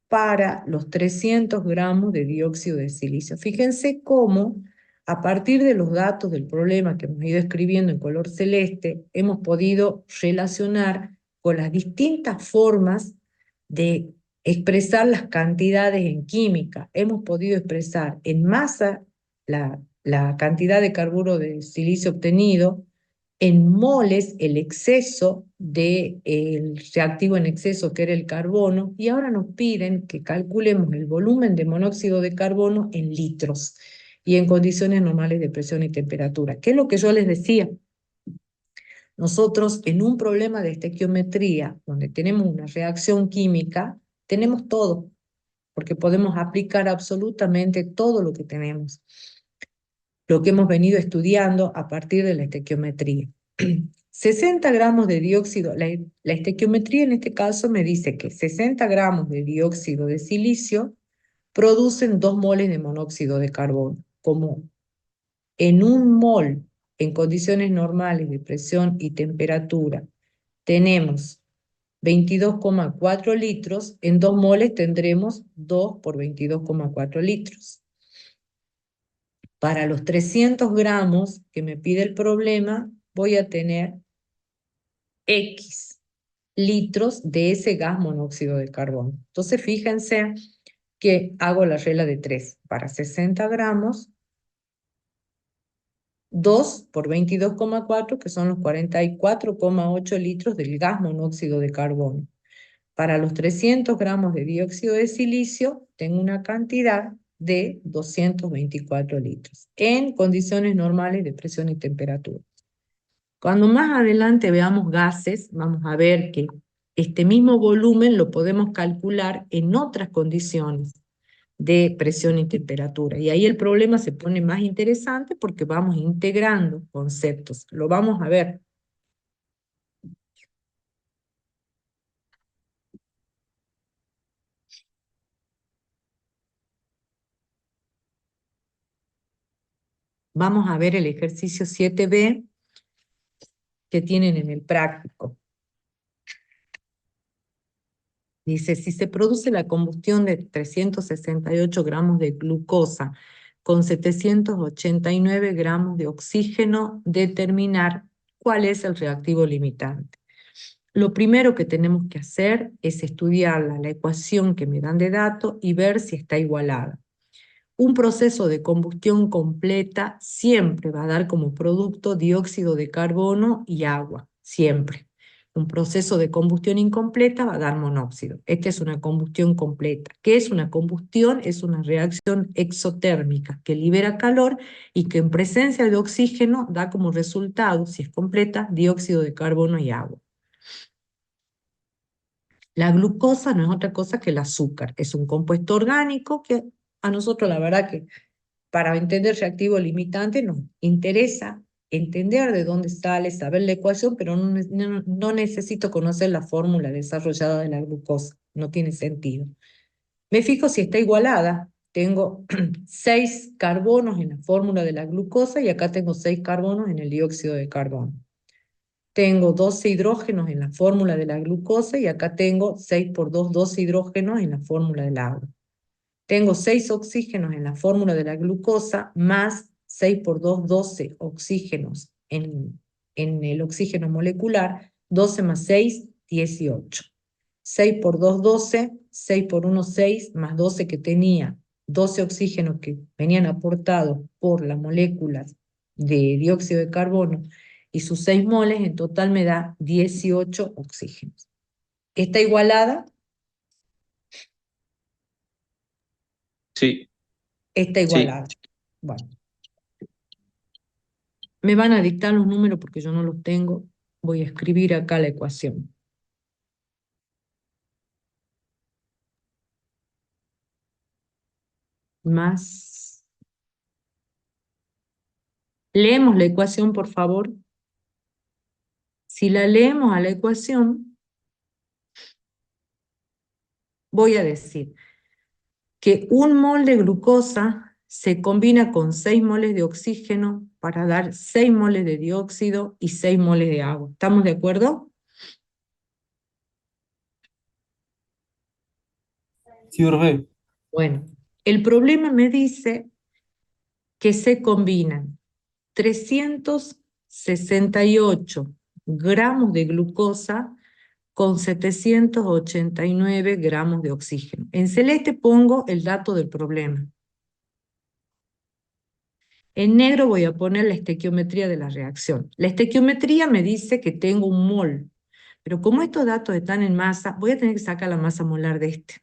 para los 300 gramos de dióxido de silicio. Fíjense cómo, a partir de los datos del problema que hemos ido escribiendo en color celeste, hemos podido relacionar con las distintas formas de expresar las cantidades en química. Hemos podido expresar en masa la cantidad de carburo de silicio obtenido, en moles el exceso del reactivo en exceso que era el carbono, y ahora nos piden que calculemos el volumen de monóxido de carbono en litros y en condiciones normales de presión y temperatura. ¿Qué es lo que yo les decía? Nosotros en un problema de estequiometría, donde tenemos una reacción química, tenemos todo, porque podemos aplicar absolutamente todo lo que tenemos, lo que hemos venido estudiando a partir de la estequiometría. 60 gramos de dióxido, la estequiometría en este caso me dice que 60 gramos de dióxido de silicio producen 2 moles de monóxido de carbono. Como en un mol, en condiciones normales de presión y temperatura, tenemos 22,4 litros, en 2 moles tendremos 2 por 22,4 litros. Para los 300 gramos que me pide el problema, voy a tener X litros de ese gas monóxido de carbono. Entonces, fíjense que hago la regla de 3. Para 60 gramos, 2 por 22,4, que son los 44,8 litros del gas monóxido de carbono. Para los 300 gramos de dióxido de silicio, tengo una cantidad de 224 litros, en condiciones normales de presión y temperatura. Cuando más adelante veamos gases, vamos a ver que este mismo volumen lo podemos calcular en otras condiciones de presión y temperatura. Y ahí el problema se pone más interesante porque vamos integrando conceptos. Lo vamos a ver. Vamos a ver el ejercicio 7b que tienen en el práctico. Dice, si se produce la combustión de 368 gramos de glucosa con 789 gramos de oxígeno, determinar cuál es el reactivo limitante. Lo primero que tenemos que hacer es estudiar la ecuación que me dan de datos y ver si está igualada. Un proceso de combustión completa siempre va a dar como producto dióxido de carbono y agua, siempre. Un proceso de combustión incompleta va a dar monóxido. Esta es una combustión completa. ¿Qué es una combustión? Es una reacción exotérmica que libera calor y que en presencia de oxígeno da como resultado, si es completa, dióxido de carbono y agua. La glucosa no es otra cosa que el azúcar. Es un compuesto orgánico que a nosotros la verdad que para entender reactivo limitante nos interesa entender de dónde sale, saber la ecuación, pero no necesito conocer la fórmula desarrollada de la glucosa. No tiene sentido. Me fijo si está igualada. Tengo 6 carbonos en la fórmula de la glucosa y acá tengo 6 carbonos en el dióxido de carbono. Tengo 12 hidrógenos en la fórmula de la glucosa y acá tengo 6 por 2, 12 hidrógenos en la fórmula del agua. Tengo 6 oxígenos en la fórmula de la glucosa, más 6 por 2, 12 oxígenos en el oxígeno molecular, 12 más 6, 18. 6 por 2, 12, 6 por 1, 6, más 12 que tenía, 12 oxígenos que venían aportados por las moléculas de dióxido de carbono y sus 6 moles, en total me da 18 oxígenos. ¿Está igualada? Sí, Está sí. igualada. Bueno. Me van a dictar los números porque yo no los tengo. Voy a escribir acá la ecuación. Más. Leemos la ecuación, por favor. Si la leemos a la ecuación, voy a decir que 1 mol de glucosa se combina con 6 moles de oxígeno para dar 6 moles de dióxido y 6 moles de agua. ¿Estamos de acuerdo? Sí, profe. Bueno, el problema me dice que se combinan 368 gramos de glucosa con 789 gramos de oxígeno. En celeste pongo el dato del problema. En negro voy a poner la estequiometría de la reacción. La estequiometría me dice que tengo 1 mol, pero como estos datos están en masa, voy a tener que sacar la masa molar de este.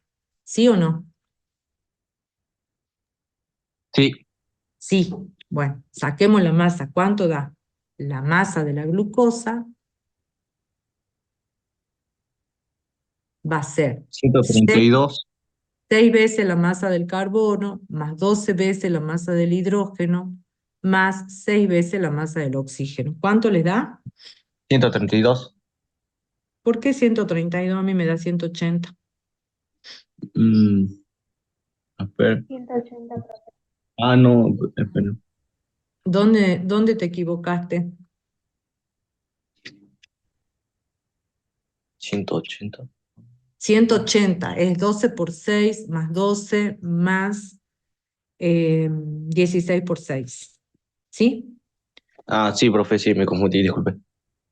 ¿Sí o no? Sí, Sí. Bueno, saquemos la masa. ¿Cuánto da? La masa de la glucosa va a ser 132. 6 veces la masa del carbono, más 12 veces la masa del hidrógeno, más 6 veces la masa del oxígeno. ¿Cuánto les da? 132. ¿Por qué 132? A mí me da 180. Mm, a ver. 180. Ah, no, espera. ¿Dónde te equivocaste? 180. 180 es 12 por 6 más 12 más 16 por 6. ¿Sí? Ah, sí, profe, sí, me confundí, disculpe.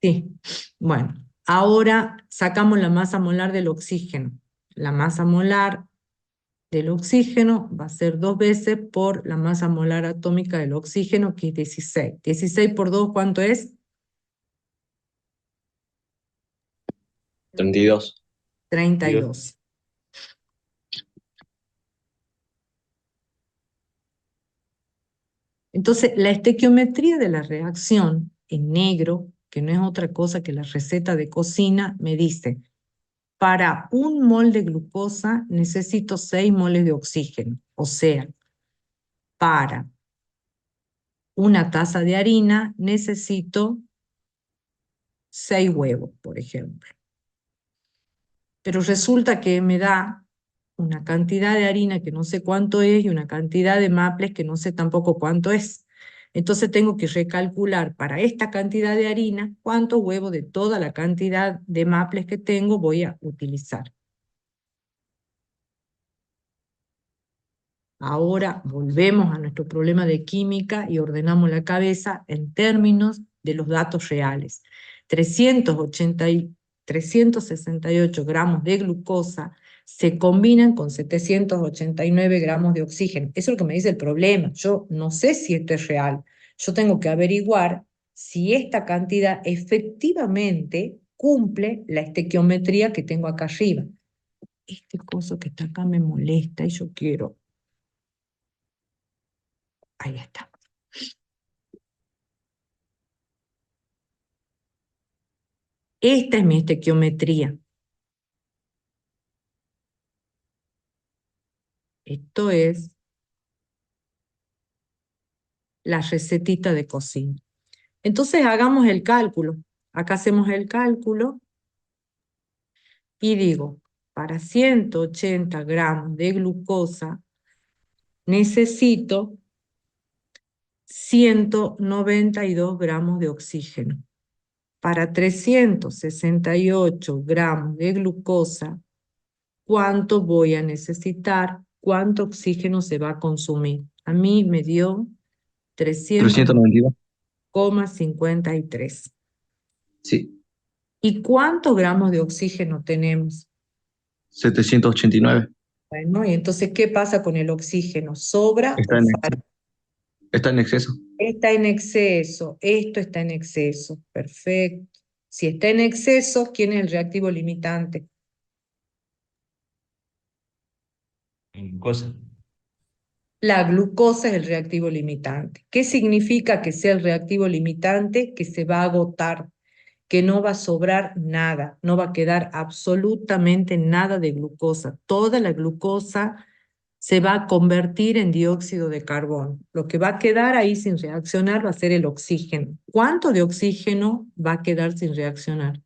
Sí. Bueno, ahora sacamos la masa molar del oxígeno. La masa molar del oxígeno va a ser 2 veces por la masa molar atómica del oxígeno, que es 16. 16 por 2, ¿cuánto es? 32. 32. Entonces, la estequiometría de la reacción en negro, que no es otra cosa que la receta de cocina, me dice, para 1 mol de glucosa necesito 6 moles de oxígeno. O sea, para una taza de harina necesito 6 huevos, por ejemplo. Pero resulta que me da una cantidad de harina que no sé cuánto es y una cantidad de maples que no sé tampoco cuánto es. Entonces tengo que recalcular para esta cantidad de harina cuántos huevos de toda la cantidad de maples que tengo voy a utilizar. Ahora volvemos a nuestro problema de química y ordenamos la cabeza en términos de los datos reales. 368 gramos de glucosa se combinan con 789 gramos de oxígeno. Eso es lo que me dice el problema. Yo no sé si esto es real. Yo tengo que averiguar si esta cantidad efectivamente cumple la estequiometría que tengo acá arriba. Este coso que está acá me molesta y yo quiero... Ahí está. Esta es mi estequiometría. Esto es la recetita de cocina. Entonces hagamos el cálculo. Acá hacemos el cálculo y digo, para 180 gramos de glucosa necesito 192 gramos de oxígeno. Para 368 gramos de glucosa, ¿cuánto voy a necesitar? ¿Cuánto oxígeno se va a consumir? A mí me dio 392. 300,53. Sí. ¿Y cuántos gramos de oxígeno tenemos? 789. Bueno, y entonces, ¿qué pasa con el oxígeno? ¿Sobra Está o en falta? exceso. Está en exceso. Está en exceso, esto está en exceso. Perfecto. Si está en exceso, ¿quién es el reactivo limitante? Glucosa. La glucosa es el reactivo limitante. ¿Qué significa que sea el reactivo limitante? Que se va a agotar, que no va a sobrar nada, no va a quedar absolutamente nada de glucosa. Toda la glucosa se va a convertir en dióxido de carbono. Lo que va a quedar ahí sin reaccionar va a ser el oxígeno. ¿Cuánto de oxígeno va a quedar sin reaccionar?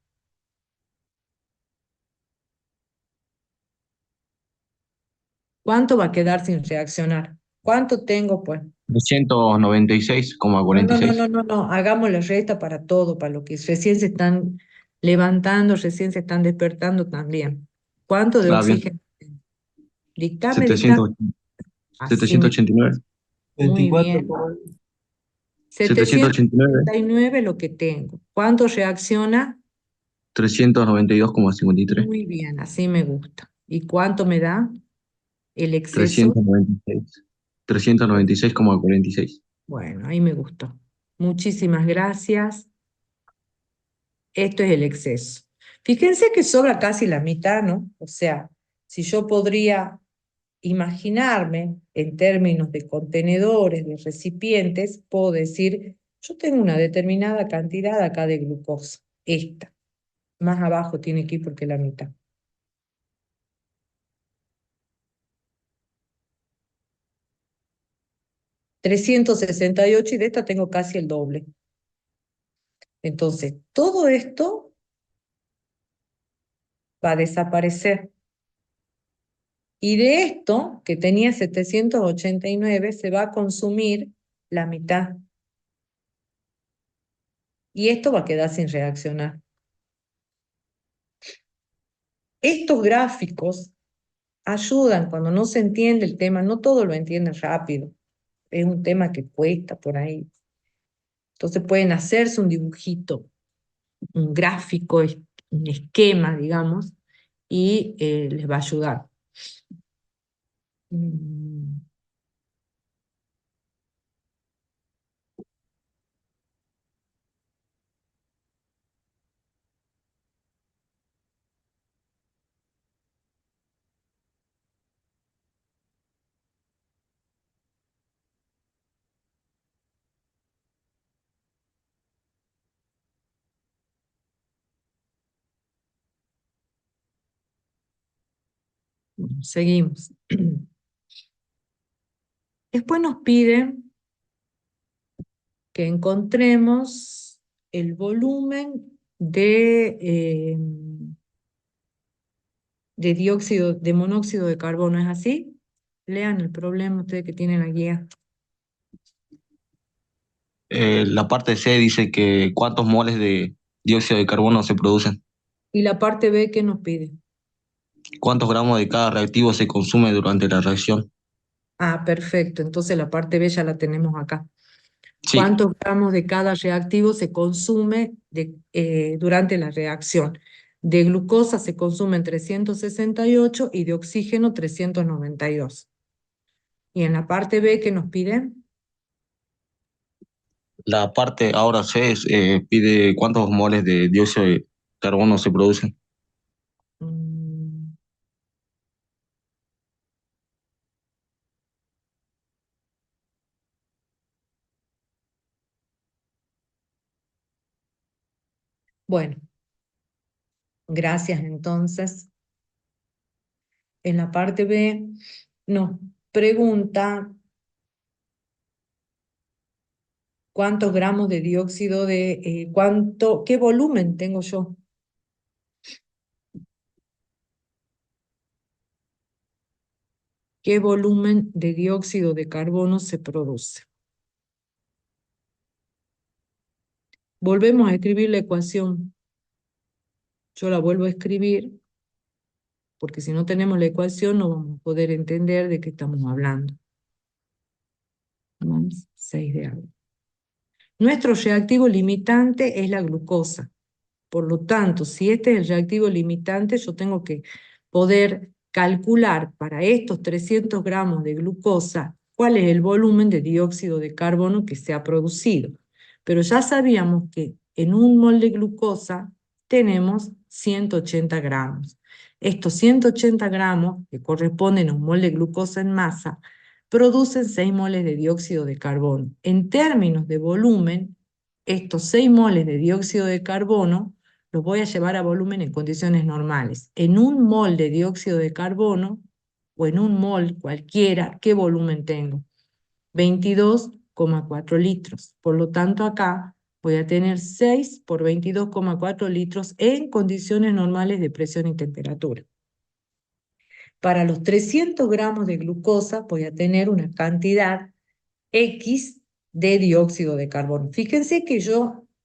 ¿Cuánto va a quedar sin reaccionar? ¿Cuánto tengo, pues? 396,46. No. Hagamos la resta para todo, para lo que recién se están levantando, recién se están despertando también. ¿Cuánto de Ah, bien. oxígeno? Dictame. 700, Así me. 789. Muy bien. 789. 789 lo que tengo. ¿Cuánto reacciona? 392,53. Muy bien, así me gusta. ¿Y cuánto me da el exceso? 396. 396,46. Bueno, ahí me gustó. Muchísimas gracias. Esto es el exceso. Fíjense que sobra casi la mitad, ¿no? O sea, si yo podría imaginarme en términos de contenedores, de recipientes, puedo decir, yo tengo una determinada cantidad acá de glucosa, esta. Más abajo tiene que ir porque es la mitad. 368 y de esta tengo casi el doble. Entonces, todo esto va a desaparecer. Y de esto, que tenía 789, se va a consumir la mitad. Y esto va a quedar sin reaccionar. Estos gráficos ayudan cuando no se entiende el tema, no todo lo entienden rápido. Es un tema que cuesta por ahí. Entonces pueden hacerse un dibujito, un gráfico, un esquema, digamos, y les va a ayudar. Mm, Bueno, seguimos. Después nos piden que encontremos el volumen de dióxido, de monóxido de carbono. ¿Es así? Lean el problema ustedes que tienen la guía. La parte C dice que cuántos moles de dióxido de carbono se producen. Y la parte B, ¿qué nos pide? ¿Cuántos gramos de cada reactivo se consume durante la reacción? Ah, perfecto. Entonces la parte B ya la tenemos acá. Sí, ¿Cuántos gramos de cada reactivo se consume durante la reacción? De glucosa se consumen 368 y de oxígeno 392. Y en la parte B, ¿qué nos piden? la parte ahora C pide cuántos moles de dióxido de carbono se producen. Mm, Bueno, gracias entonces. En la parte B nos pregunta cuántos gramos de dióxido qué volumen tengo yo. ¿Qué volumen de dióxido de carbono se produce? Volvemos a escribir la ecuación. Yo la vuelvo a escribir porque si no tenemos la ecuación no vamos a poder entender de qué estamos hablando. Más 6 de agua. Nuestro reactivo limitante es la glucosa. Por lo tanto, si este es el reactivo limitante, yo tengo que poder calcular para estos 300 gramos de glucosa cuál es el volumen de dióxido de carbono que se ha producido. Pero ya sabíamos que en un mol de glucosa tenemos 180 gramos. Estos 180 gramos, que corresponden a un mol de glucosa en masa, producen 6 moles de dióxido de carbono. En términos de volumen, estos 6 moles de dióxido de carbono los voy a llevar a volumen en condiciones normales. En un mol de dióxido de carbono, o en un mol cualquiera, ¿qué volumen tengo? 22,4 litros. Por lo tanto, acá voy a tener 6 por 22,4 litros en condiciones normales de presión y temperatura. Para los 300 gramos de glucosa voy a tener una cantidad X de dióxido de carbono. Fíjense que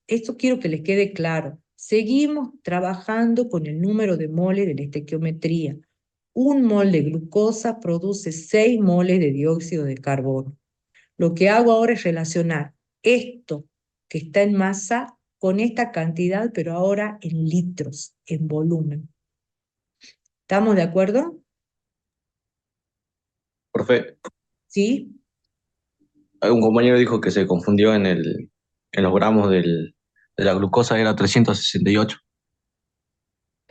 esto quiero que les quede claro. Seguimos trabajando con el número de moles de la estequiometría. Un mol de glucosa produce 6 moles de dióxido de carbono. Lo que hago ahora es relacionar esto que está en masa con esta cantidad, pero ahora en litros, en volumen. ¿Estamos de acuerdo? Profe, ¿Sí? un compañero dijo que se confundió en los gramos de la glucosa, era 368.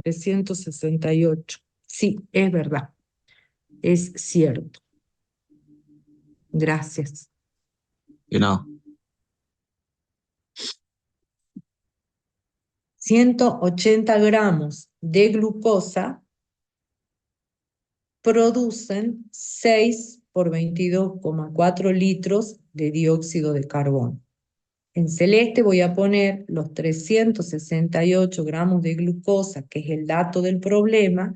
368. Sí, es verdad. Es cierto. Gracias. Y no, 180 gramos de glucosa producen 6 por 22,4 litros de dióxido de carbono. En celeste voy a poner los 368 gramos de glucosa, que es el dato del problema,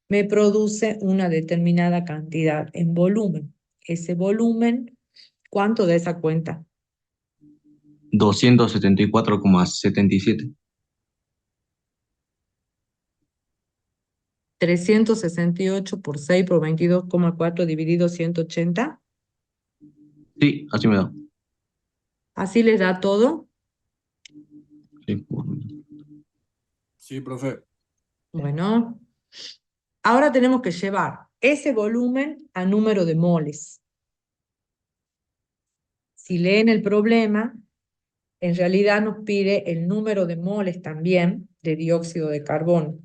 me produce una determinada cantidad en volumen. Ese volumen, ¿cuánto da esa cuenta? 274,77. 368 por 6 por 22,4 dividido 180. Sí, así me da. ¿Así les da todo? Sí. Sí, profe. Bueno, ahora tenemos que llevar ese volumen a número de moles. Si leen el problema, en realidad nos pide el número de moles también de dióxido de carbono.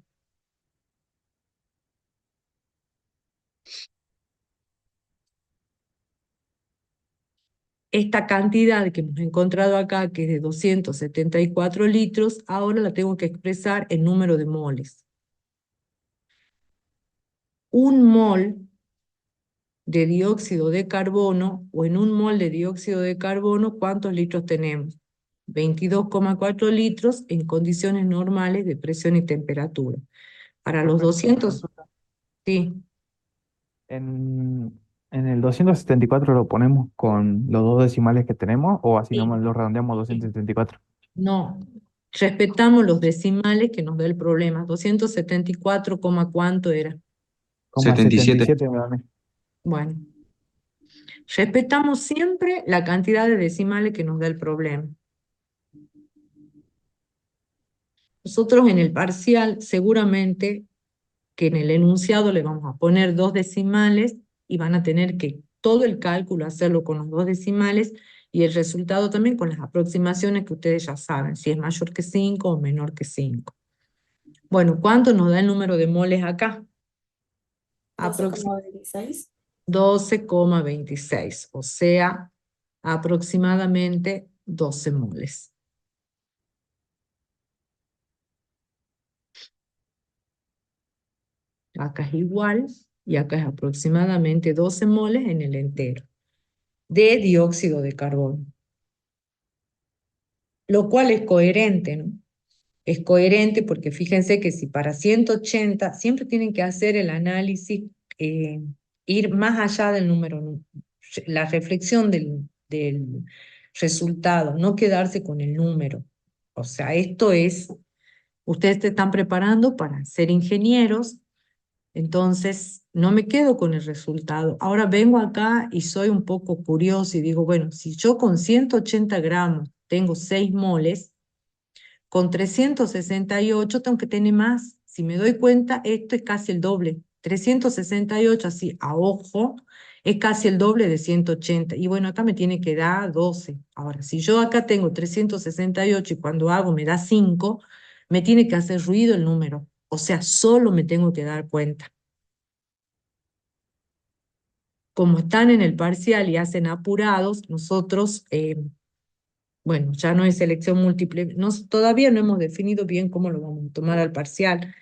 Esta cantidad que hemos encontrado acá, que es de 274 litros, ahora la tengo que expresar en número de moles. Un mol de dióxido de carbono, o en un mol de dióxido de carbono, ¿cuántos litros tenemos? 22,4 litros en condiciones normales de presión y temperatura. Para los 200, sí, En el 274 lo ponemos con los dos decimales que tenemos o así sí, nomás lo redondeamos 274. no. Respetamos los decimales que nos da el problema. 274, ¿cuánto era? Como 77. 77 me da a mí. Bueno, respetamos siempre la cantidad de decimales que nos da el problema. Nosotros en el parcial seguramente que en el enunciado le vamos a poner 2 decimales y van a tener que todo el cálculo hacerlo con los 2 decimales y el resultado también con las aproximaciones que ustedes ya saben, si es mayor que 5 o menor que 5. Bueno, ¿cuánto nos da el número de moles acá? 12,26. 12,26, o sea, aproximadamente 12 moles. Acá es igual y acá es aproximadamente 12 moles en el entero de dióxido de carbono. Lo cual es coherente, ¿no? Es coherente porque fíjense que si para 180 siempre tienen que hacer el análisis, ir más allá del número, la reflexión del resultado, no quedarse con el número. O sea, esto es, ustedes se están preparando para ser ingenieros, entonces no me quedo con el resultado. Ahora vengo acá y soy un poco curioso y digo, bueno, si yo con 180 gramos tengo 6 moles, con 368 tengo que tener más. Si me doy cuenta, esto es casi el doble. 368, así a ojo, es casi el doble de 180. Y bueno, acá me tiene que dar 12. Ahora, si yo acá tengo 368 y cuando hago me da 5, me tiene que hacer ruido el número. O sea, solo me tengo que dar cuenta. como están en el parcial y hacen apurados, nosotros, bueno, ya no es selección múltiple, todavía no hemos definido bien cómo lo vamos a tomar al parcial,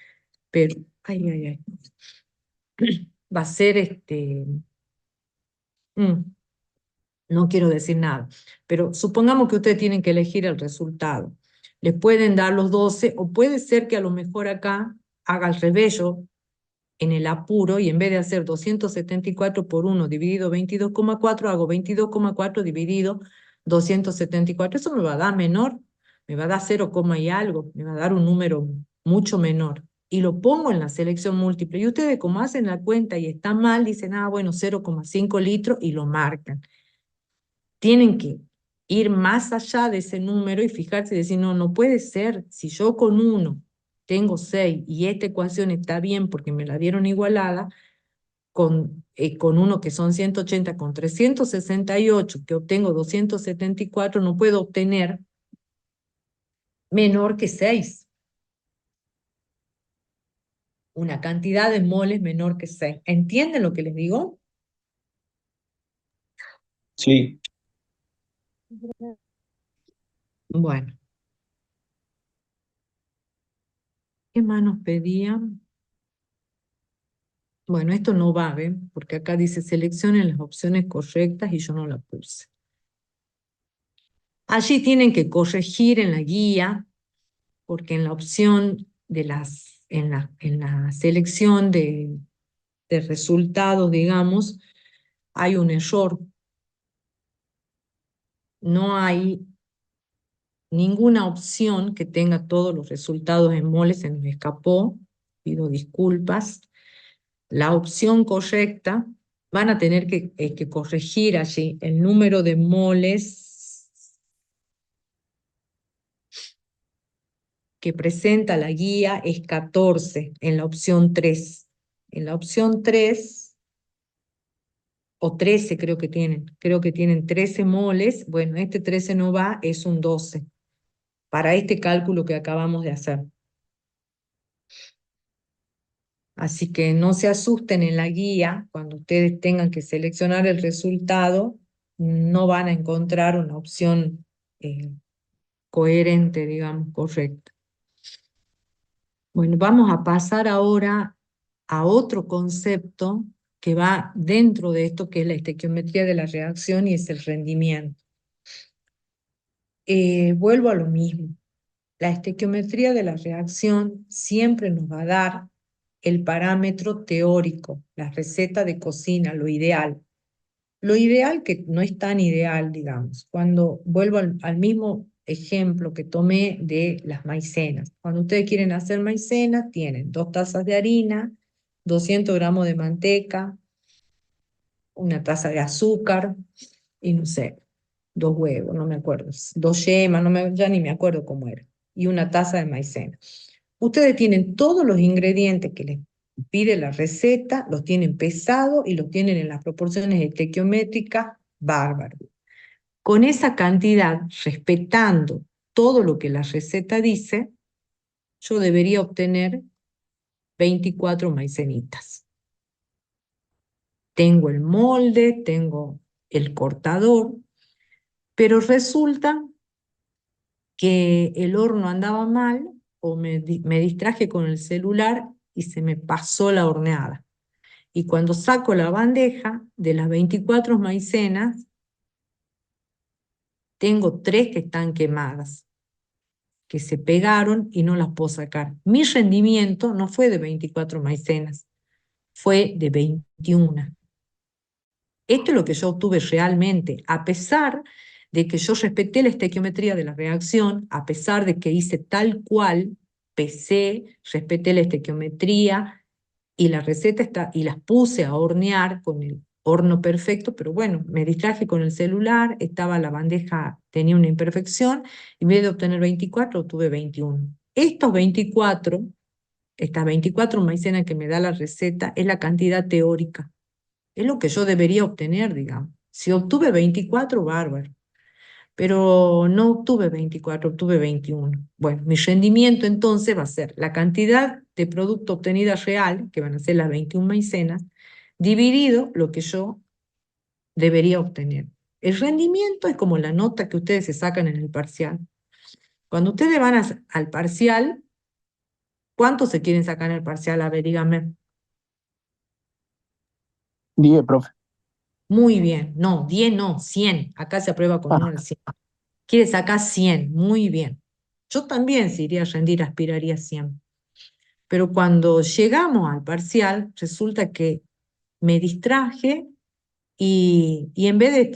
pero, va a ser no quiero decir nada, pero supongamos que ustedes tienen que elegir el resultado. Les pueden dar los 12, o puede ser que a lo mejor acá haga al revés yo, en el apuro, y en vez de hacer 274 por 1 dividido 22,4, hago 22,4 dividido 274. Eso me va a dar menor, me va a dar 0, y algo, me va a dar un número mucho menor. Y lo pongo en la selección múltiple. Y ustedes, como hacen la cuenta y está mal, dicen, bueno, 0,5 litros y lo marcan. Tienen que ir más allá de ese número y fijarse y decir, no, no puede ser, si yo con 1 tengo 6 y esta ecuación está bien porque me la dieron igualada, con 1 que son 180, con 368 que obtengo 274, no puedo obtener menor que 6. Una cantidad de moles menor que 6. ¿Entienden lo que les digo? Sí, Bueno. ¿Qué más nos pedían? Bueno, esto no va, ¿ven? Porque acá dice seleccionen las opciones correctas y yo no la puse. Allí tienen que corregir en la guía, porque en la opción de en la selección de resultados, digamos, hay un error. No hay ninguna opción que tenga todos los resultados en moles, se nos escapó, pido disculpas. La opción correcta, van a tener que corregir allí el número de moles que presenta la guía es 14 en la opción 3. En la opción 3, o 13 creo que tienen 13 moles. Bueno, este 13 no va, es un 12 para este cálculo que acabamos de hacer. Así que no se asusten en la guía, cuando ustedes tengan que seleccionar el resultado, no van a encontrar una opción coherente, digamos, correcta. Bueno, vamos a pasar ahora a otro concepto que va dentro de esto, que es la estequiometría de la reacción y es el rendimiento. Vuelvo a lo mismo. La estequiometría de la reacción siempre nos va a dar el parámetro teórico, la receta de cocina, lo ideal. Lo ideal que no es tan ideal, digamos, cuando vuelvo al mismo ejemplo que tomé de las maicenas. Cuando ustedes quieren hacer maicenas, tienen 2 tazas de harina, 200 gramos de manteca, 1 taza de azúcar y no sé, 2 huevos, no me acuerdo, 2 yemas, ya ni me acuerdo cómo era, y 1 taza de maicena. Ustedes tienen todos los ingredientes que les pide la receta, los tienen pesados y los tienen en las proporciones estequiométricas bárbaro. Con esa cantidad, respetando todo lo que la receta dice, yo debería obtener 24 maicenitas. Tengo el molde, tengo el cortador, pero resulta que el horno andaba mal o me distraje con el celular y se me pasó la horneada. Y cuando saco la bandeja, de las 24 maicenas, tengo 3 que están quemadas, que se pegaron y no las puedo sacar. Mi rendimiento no fue de 24 maicenas, fue de 21. Esto es lo que yo obtuve realmente, a pesar de que yo respeté la estequiometría de la reacción, a pesar de que hice tal cual, pesé, respeté la estequiometría y la receta está, y las puse a hornear con el horno perfecto, pero bueno, me distraje con el celular, estaba la bandeja, tenía una imperfección, y en vez de obtener 24, obtuve 21. Estos 24, estas 24 maicenas que me da la receta, es la cantidad teórica. Es lo que yo debería obtener, digamos. Si obtuve 24, bárbaro. Pero no obtuve 24, obtuve 21. Bueno, mi rendimiento entonces va a ser la cantidad de producto obtenida real, que van a ser las 21 maicenas, dividido lo que yo debería obtener. El rendimiento es como la nota que ustedes se sacan en el parcial. Cuando ustedes van al parcial, ¿cuánto se quieren sacar en el parcial? A ver, díganme. 10, profe. Muy bien. No, 10 no, 100. Acá se aprueba con 1 Ah, al 100. Quiere sacar 100. Muy bien. Yo también, si iría a rendir, aspiraría a 100. Pero cuando llegamos al parcial, resulta que me distraje y en vez de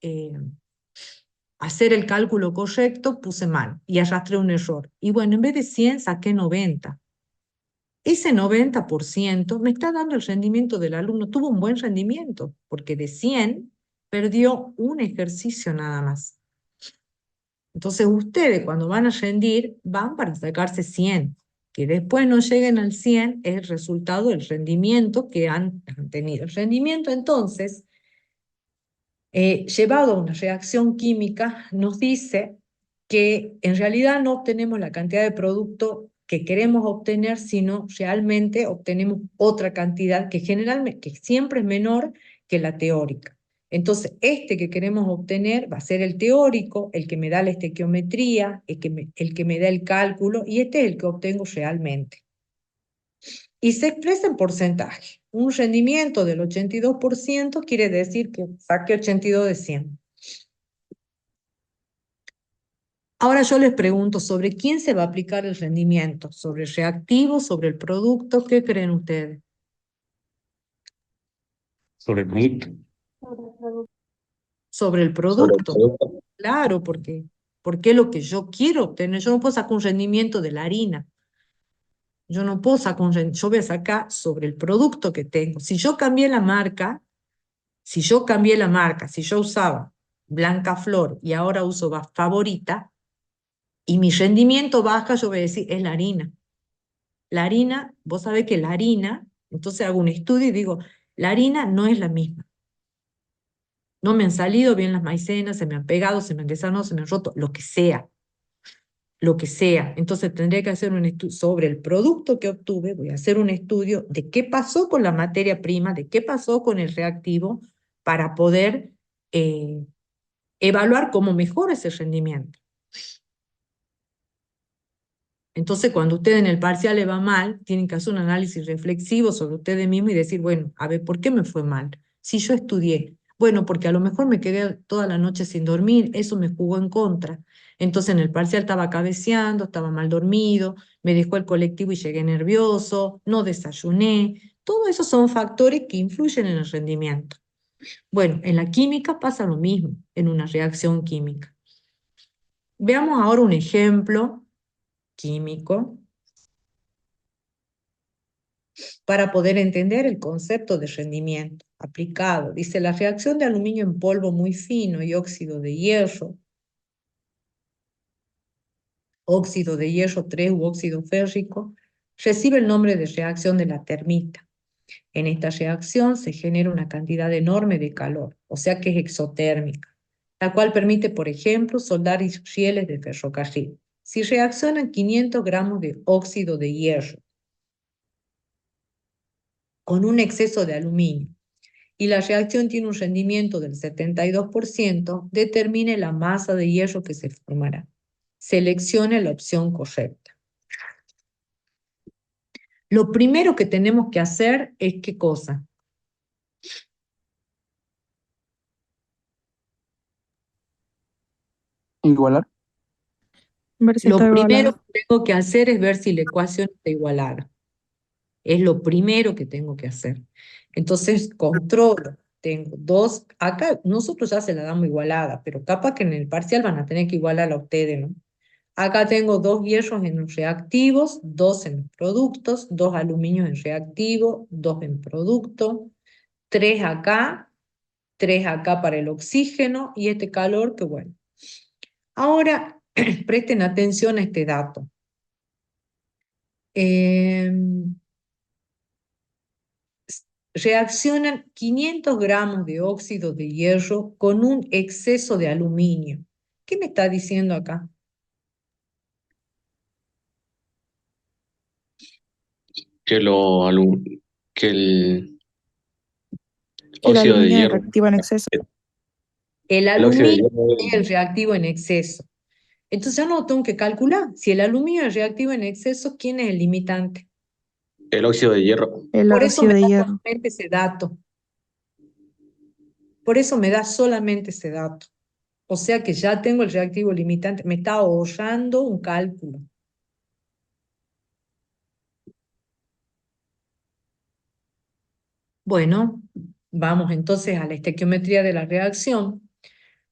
eh, hacer el cálculo correcto, puse mal y arrastré un error. Y bueno, en vez de 100, saqué 90. Ese 90% me está dando el rendimiento del alumno. Tuvo un buen rendimiento, porque de 100 perdió un ejercicio nada más. Entonces ustedes cuando van a rendir, van para sacarse 100. Que después no lleguen al 100 es el resultado del rendimiento que han tenido. El rendimiento entonces, llevado a una reacción química, nos dice que en realidad no obtenemos la cantidad de producto que queremos obtener, sino realmente obtenemos otra cantidad que generalmente, que siempre es menor que la teórica. Entonces, este que queremos obtener va a ser el teórico, el que me da la estequiometría, el que me da el cálculo, y este es el que obtengo realmente. Y se expresa en porcentaje. Un rendimiento del 82% quiere decir que saqué 82 de 100. Ahora yo les pregunto, ¿sobre quién se va a aplicar el rendimiento? ¿Sobre el reactivo, sobre el producto? ¿Qué creen ustedes? Sobre el producto. Sobre el Sobre el producto. producto. Claro, porque es lo que yo quiero obtener. Yo no puedo sacar un rendimiento de la harina. Yo no puedo sacar yo voy a sacar sobre el producto que tengo. Si yo cambié la marca, si yo usaba Blanca Flor y ahora uso Favorita, y mi rendimiento baja, yo voy a decir, es la harina. La harina, vos sabés que la harina, entonces hago un estudio y digo, la harina no es la misma. No me han salido bien las maicenas, se me han pegado, se me han desarmado, se me han roto, lo que sea. Lo que sea. Entonces tendría que hacer un estudio sobre el producto que obtuve, voy a hacer un estudio de qué pasó con la materia prima, de qué pasó con el reactivo, para poder evaluar cómo mejora ese rendimiento. Entonces, cuando usted en el parcial le va mal, tienen que hacer un análisis reflexivo sobre ustedes mismos y decir, bueno, a ver, ¿por qué me fue mal? Si yo estudié, bueno, porque a lo mejor me quedé toda la noche sin dormir, eso me jugó en contra. Entonces, en el parcial estaba cabeceando, estaba mal dormido, me dejó el colectivo y llegué nervioso, no desayuné. Todos esos son factores que influyen en el rendimiento. Bueno, en la química pasa lo mismo, en una reacción química. Veamos ahora un ejemplo químico para poder entender el concepto de rendimiento aplicado. Dice, la reacción de aluminio en polvo muy fino y óxido de hierro 3 u óxido férrico, recibe el nombre de reacción de la termita. En esta reacción se genera una cantidad enorme de calor, o sea que es exotérmica, la cual permite, por ejemplo, soldar rieles de ferrocarril. Si reaccionan 500 gramos de óxido de hierro con un exceso de aluminio y la reacción tiene un rendimiento del 72%, determine la masa de hierro que se formará. Seleccione la opción correcta. Lo primero que tenemos que hacer es ¿qué cosa? igualar. Ver si está Lo primero igualado. que tengo que hacer es ver si la ecuación está igualada. Es lo primero que tengo que hacer. Entonces, controlo. Tengo dos. Acá nosotros ya se la damos igualada, pero capaz que en el parcial van a tener que igualarla a ustedes, ¿no? Acá tengo 2 hierros en los reactivos, 2 en los productos, 2 aluminios en reactivo, 2 en producto, 3 acá, 3 acá para el oxígeno y este calor que bueno. Ahora, presten atención a este dato. Reaccionan 500 gramos de óxido de hierro con un exceso de aluminio. ¿Qué me está diciendo acá? Que, lo, alu- que el, Que el Óxido de aluminio es hierro. reactivo en exceso. El El óxido de aluminio hierro es el reactivo en exceso. Entonces ya no tengo que calcular. Si el aluminio es reactivo en exceso, ¿quién es el limitante? el óxido de hierro. El Por eso óxido me de da hierro. solamente ese dato. Por eso me da solamente ese dato. O sea que ya tengo el reactivo limitante. Me está ahorrando un cálculo. Bueno, vamos entonces a la estequiometría de la reacción.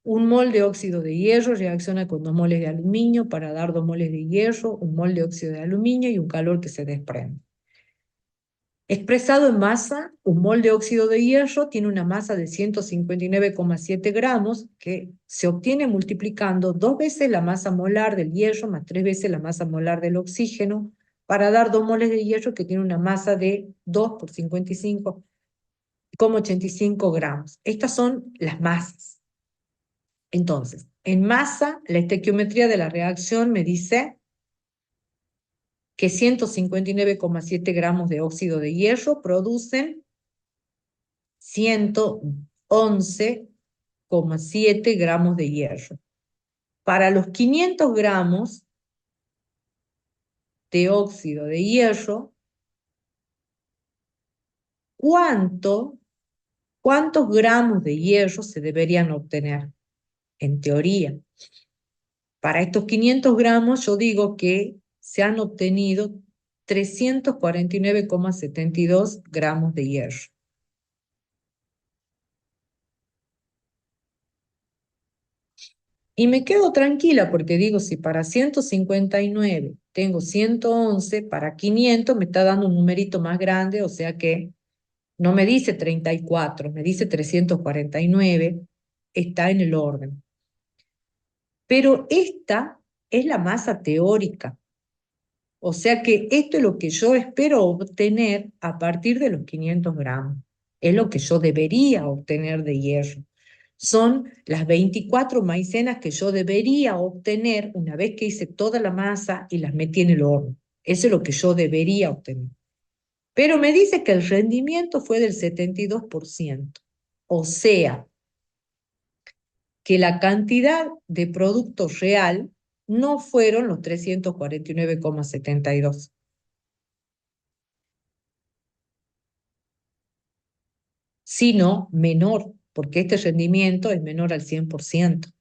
Un mol de óxido de hierro reacciona con 2 moles de aluminio para dar 2 moles de hierro, un mol de óxido de aluminio y un calor que se desprende. Expresado en masa, un mol de óxido de hierro tiene una masa de 159,7 gramos que se obtiene multiplicando 2 veces la masa molar del hierro más 3 veces la masa molar del oxígeno para dar 2 moles de hierro que tiene una masa de 2 por 55,85 gramos. Estas son las masas. Entonces, en masa, la estequiometría de la reacción me dice que 159,7 gramos de óxido de hierro producen 111,7 gramos de hierro. Para los 500 gramos de óxido de hierro, ¿cuántos gramos de hierro se deberían obtener? En teoría. Para estos 500 gramos yo digo que se han obtenido 349,72 gramos de hierro. Y me quedo tranquila porque digo, si para 159 tengo 111, para 500 me está dando un numerito más grande, o sea que no me dice 34, me dice 349, está en el orden. Pero esta es la masa teórica. O sea que esto es lo que yo espero obtener a partir de los 500 gramos. Es lo que yo debería obtener de hierro. Son las 24 maicenas que yo debería obtener una vez que hice toda la masa y las metí en el horno. Eso es lo que yo debería obtener. Pero me dice que el rendimiento fue del 72%. O sea, que la cantidad de producto real no fueron los 349,72. Sino menor, porque este rendimiento es menor al 100%.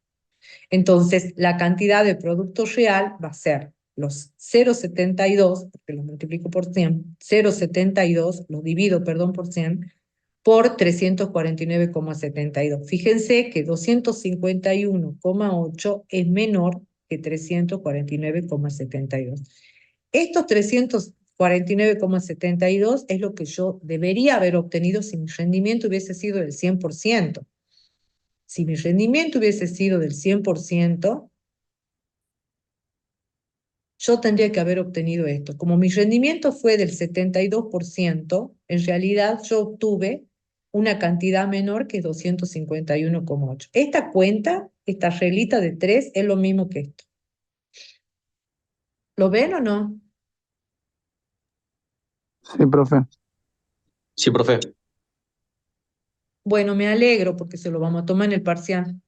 Entonces, la cantidad de producto real va a ser los 0,72, porque lo multiplico por 100, 0,72, lo divido, perdón, por 100, por 349,72. Fíjense que 251,8 es menor que 349,72. Estos 349,72 es lo que yo debería haber obtenido si mi rendimiento hubiese sido del 100%. Si mi rendimiento hubiese sido del 100%, yo tendría que haber obtenido esto. Como mi rendimiento fue del 72%, en realidad yo obtuve una cantidad menor que 251,8. Esta cuenta, esta reglita de 3, es lo mismo que esto. ¿Lo ven o no? Sí, profe. Sí, profe. Bueno, me alegro porque se lo vamos a tomar en el parcial.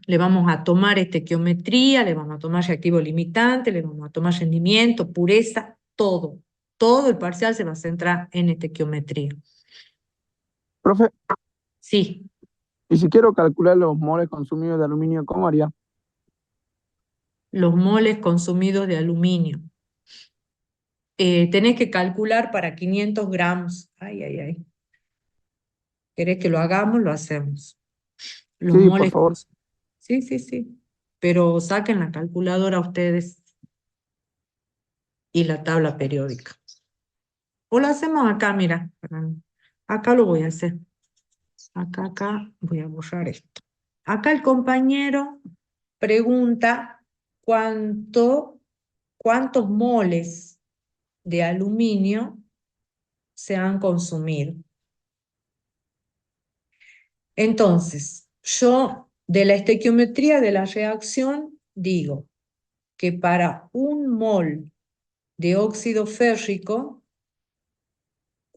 Le vamos a tomar estequiometría, le vamos a tomar reactivo limitante, le vamos a tomar rendimiento, pureza, todo. Todo el parcial se va a centrar en estequiometría. Profe, Sí, y si quiero calcular los moles consumidos de aluminio, ¿cómo haría? los moles consumidos de aluminio. Tenés que calcular para 500 gramos. Ay, ay, ay. ¿Querés que lo hagamos? Lo hacemos. Los Sí, por moles. favor. Sí, sí, sí. Pero saquen la calculadora ustedes y la tabla periódica. O lo hacemos acá, mira. Acá lo voy a hacer. Acá voy a borrar esto. Acá el compañero pregunta cuántos moles de aluminio se han consumido. Entonces, yo de la estequiometría de la reacción digo que para un mol de óxido férrico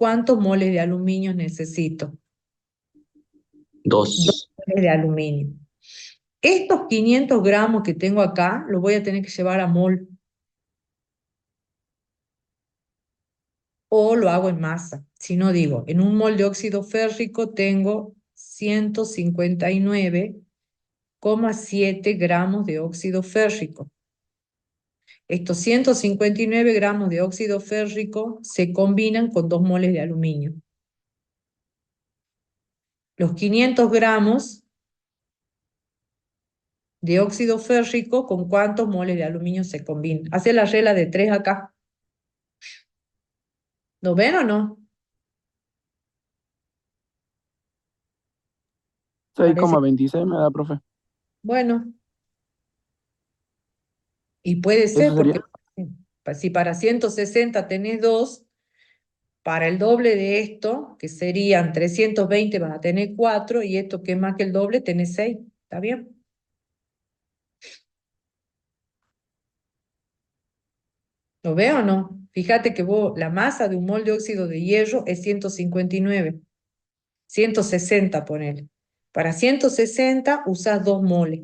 ¿Cuántos moles de aluminio necesito? 2. Moles de aluminio. Estos 500 gramos que tengo acá, los voy a tener que llevar a mol. O lo hago en masa. Si no digo, en un mol de óxido férrico tengo 159,7 gramos de óxido férrico. Estos 159 gramos de óxido férrico se combinan con 2 moles de aluminio. Los 500 gramos de óxido férrico, ¿con cuántos moles de aluminio se combinan? Hace la regla de 3 acá. ¿Lo ven o no? Parece. 6,26 me da, profe. Bueno, y puede Eso ser sería. porque si para 160 tenés 2, para el doble de esto, que serían 320, vas a tener 4, y esto que es más que el doble, tenés 6. ¿Está bien? ¿Lo veo o no? Fíjate que vos, la masa de un mol de óxido de hierro es 159. 160, ponele. Para 160 usás 2 moles.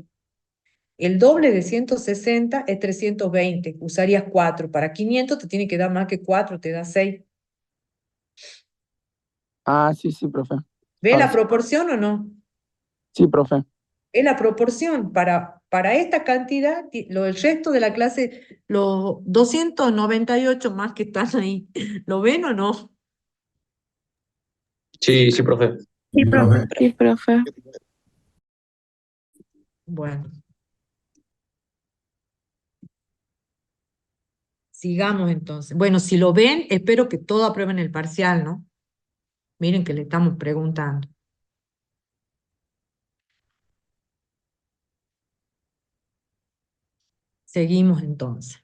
El doble de 160 es 320. Usarías 4. Para 500 te tiene que dar más que 4, te da 6. Ah, sí, sí, profe. ¿Ve la Ah, proporción o no? sí, profe. Es la proporción. Para esta cantidad, el resto de la clase, los 298 más que están ahí, ¿lo ven o no? Sí, sí, profe. Sí, profe. Sí, profe. Bueno, sigamos entonces. Bueno, si lo ven, espero que todos aprueben el parcial, ¿no? Miren que le estamos preguntando. Seguimos entonces.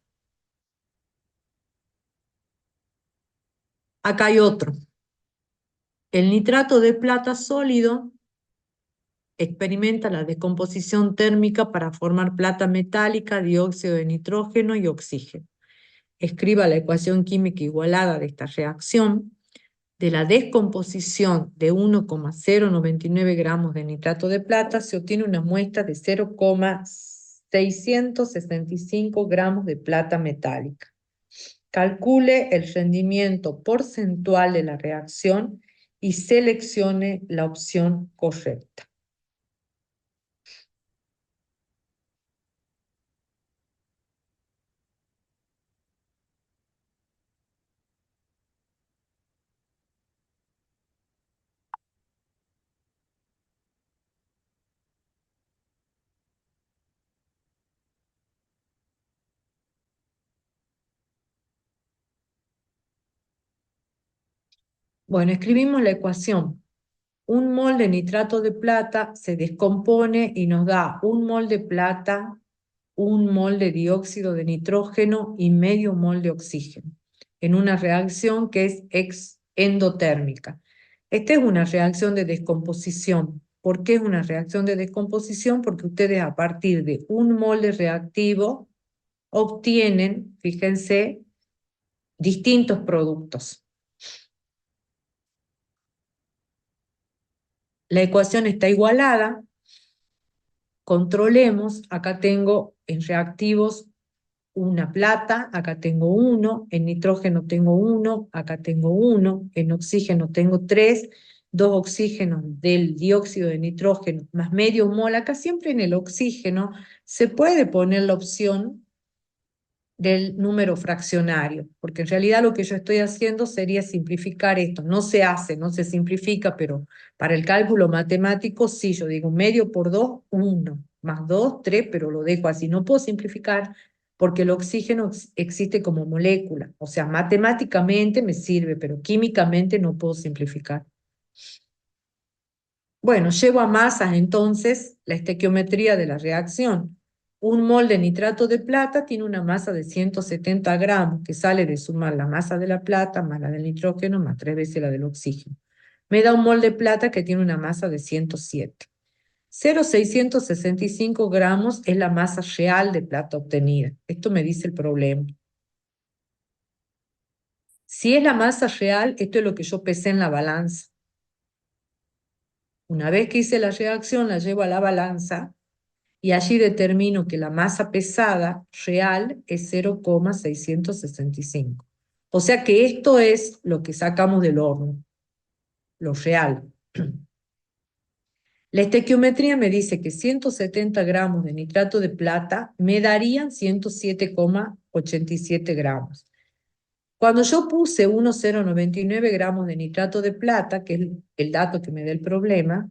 Acá hay otro. El nitrato de plata sólido experimenta la descomposición térmica para formar plata metálica, dióxido de nitrógeno y oxígeno. Escriba la ecuación química igualada de esta reacción. De la descomposición de 1,099 gramos de nitrato de plata se obtiene una muestra de 0,665 gramos de plata metálica. Calcule el rendimiento porcentual de la reacción y seleccione la opción correcta. Bueno, escribimos la ecuación. Un mol de nitrato de plata se descompone y nos da un mol de plata, un mol de dióxido de nitrógeno y medio mol de oxígeno, en una reacción que es endotérmica. Esta es una reacción de descomposición. ¿Por qué es una reacción de descomposición? Porque ustedes a partir de un mol de reactivo obtienen, fíjense, distintos productos. La ecuación está igualada. Controlemos, acá tengo en reactivos una plata, acá tengo 1, en nitrógeno tengo 1, acá tengo 1, en oxígeno tengo 3, 2 oxígenos del dióxido de nitrógeno más medio mol. Acá siempre en el oxígeno se puede poner la opción del número fraccionario, porque en realidad lo que yo estoy haciendo sería simplificar esto. No se hace, no se simplifica, pero para el cálculo matemático sí, yo digo medio por 2, 1, más 2, 3, pero lo dejo así. No puedo simplificar porque el oxígeno existe como molécula, o sea, matemáticamente me sirve, pero químicamente no puedo simplificar. Bueno, llevo a masas entonces la estequiometría de la reacción. Un mol de nitrato de plata tiene una masa de 170 gramos, que sale de sumar la masa de la plata más la del nitrógeno más 3 veces la del oxígeno. Me da un mol de plata que tiene una masa de 107. 0,665 gramos es la masa real de plata obtenida. Esto me dice el problema. Si es la masa real, esto es lo que yo pesé en la balanza. Una vez que hice la reacción, la llevo a la balanza y allí determino que la masa pesada real es 0,665. O sea que esto es lo que sacamos del horno, lo real. La estequiometría me dice que 170 gramos de nitrato de plata me darían 107,87 gramos. Cuando yo puse 1,099 gramos de nitrato de plata, que es el dato que me da el problema,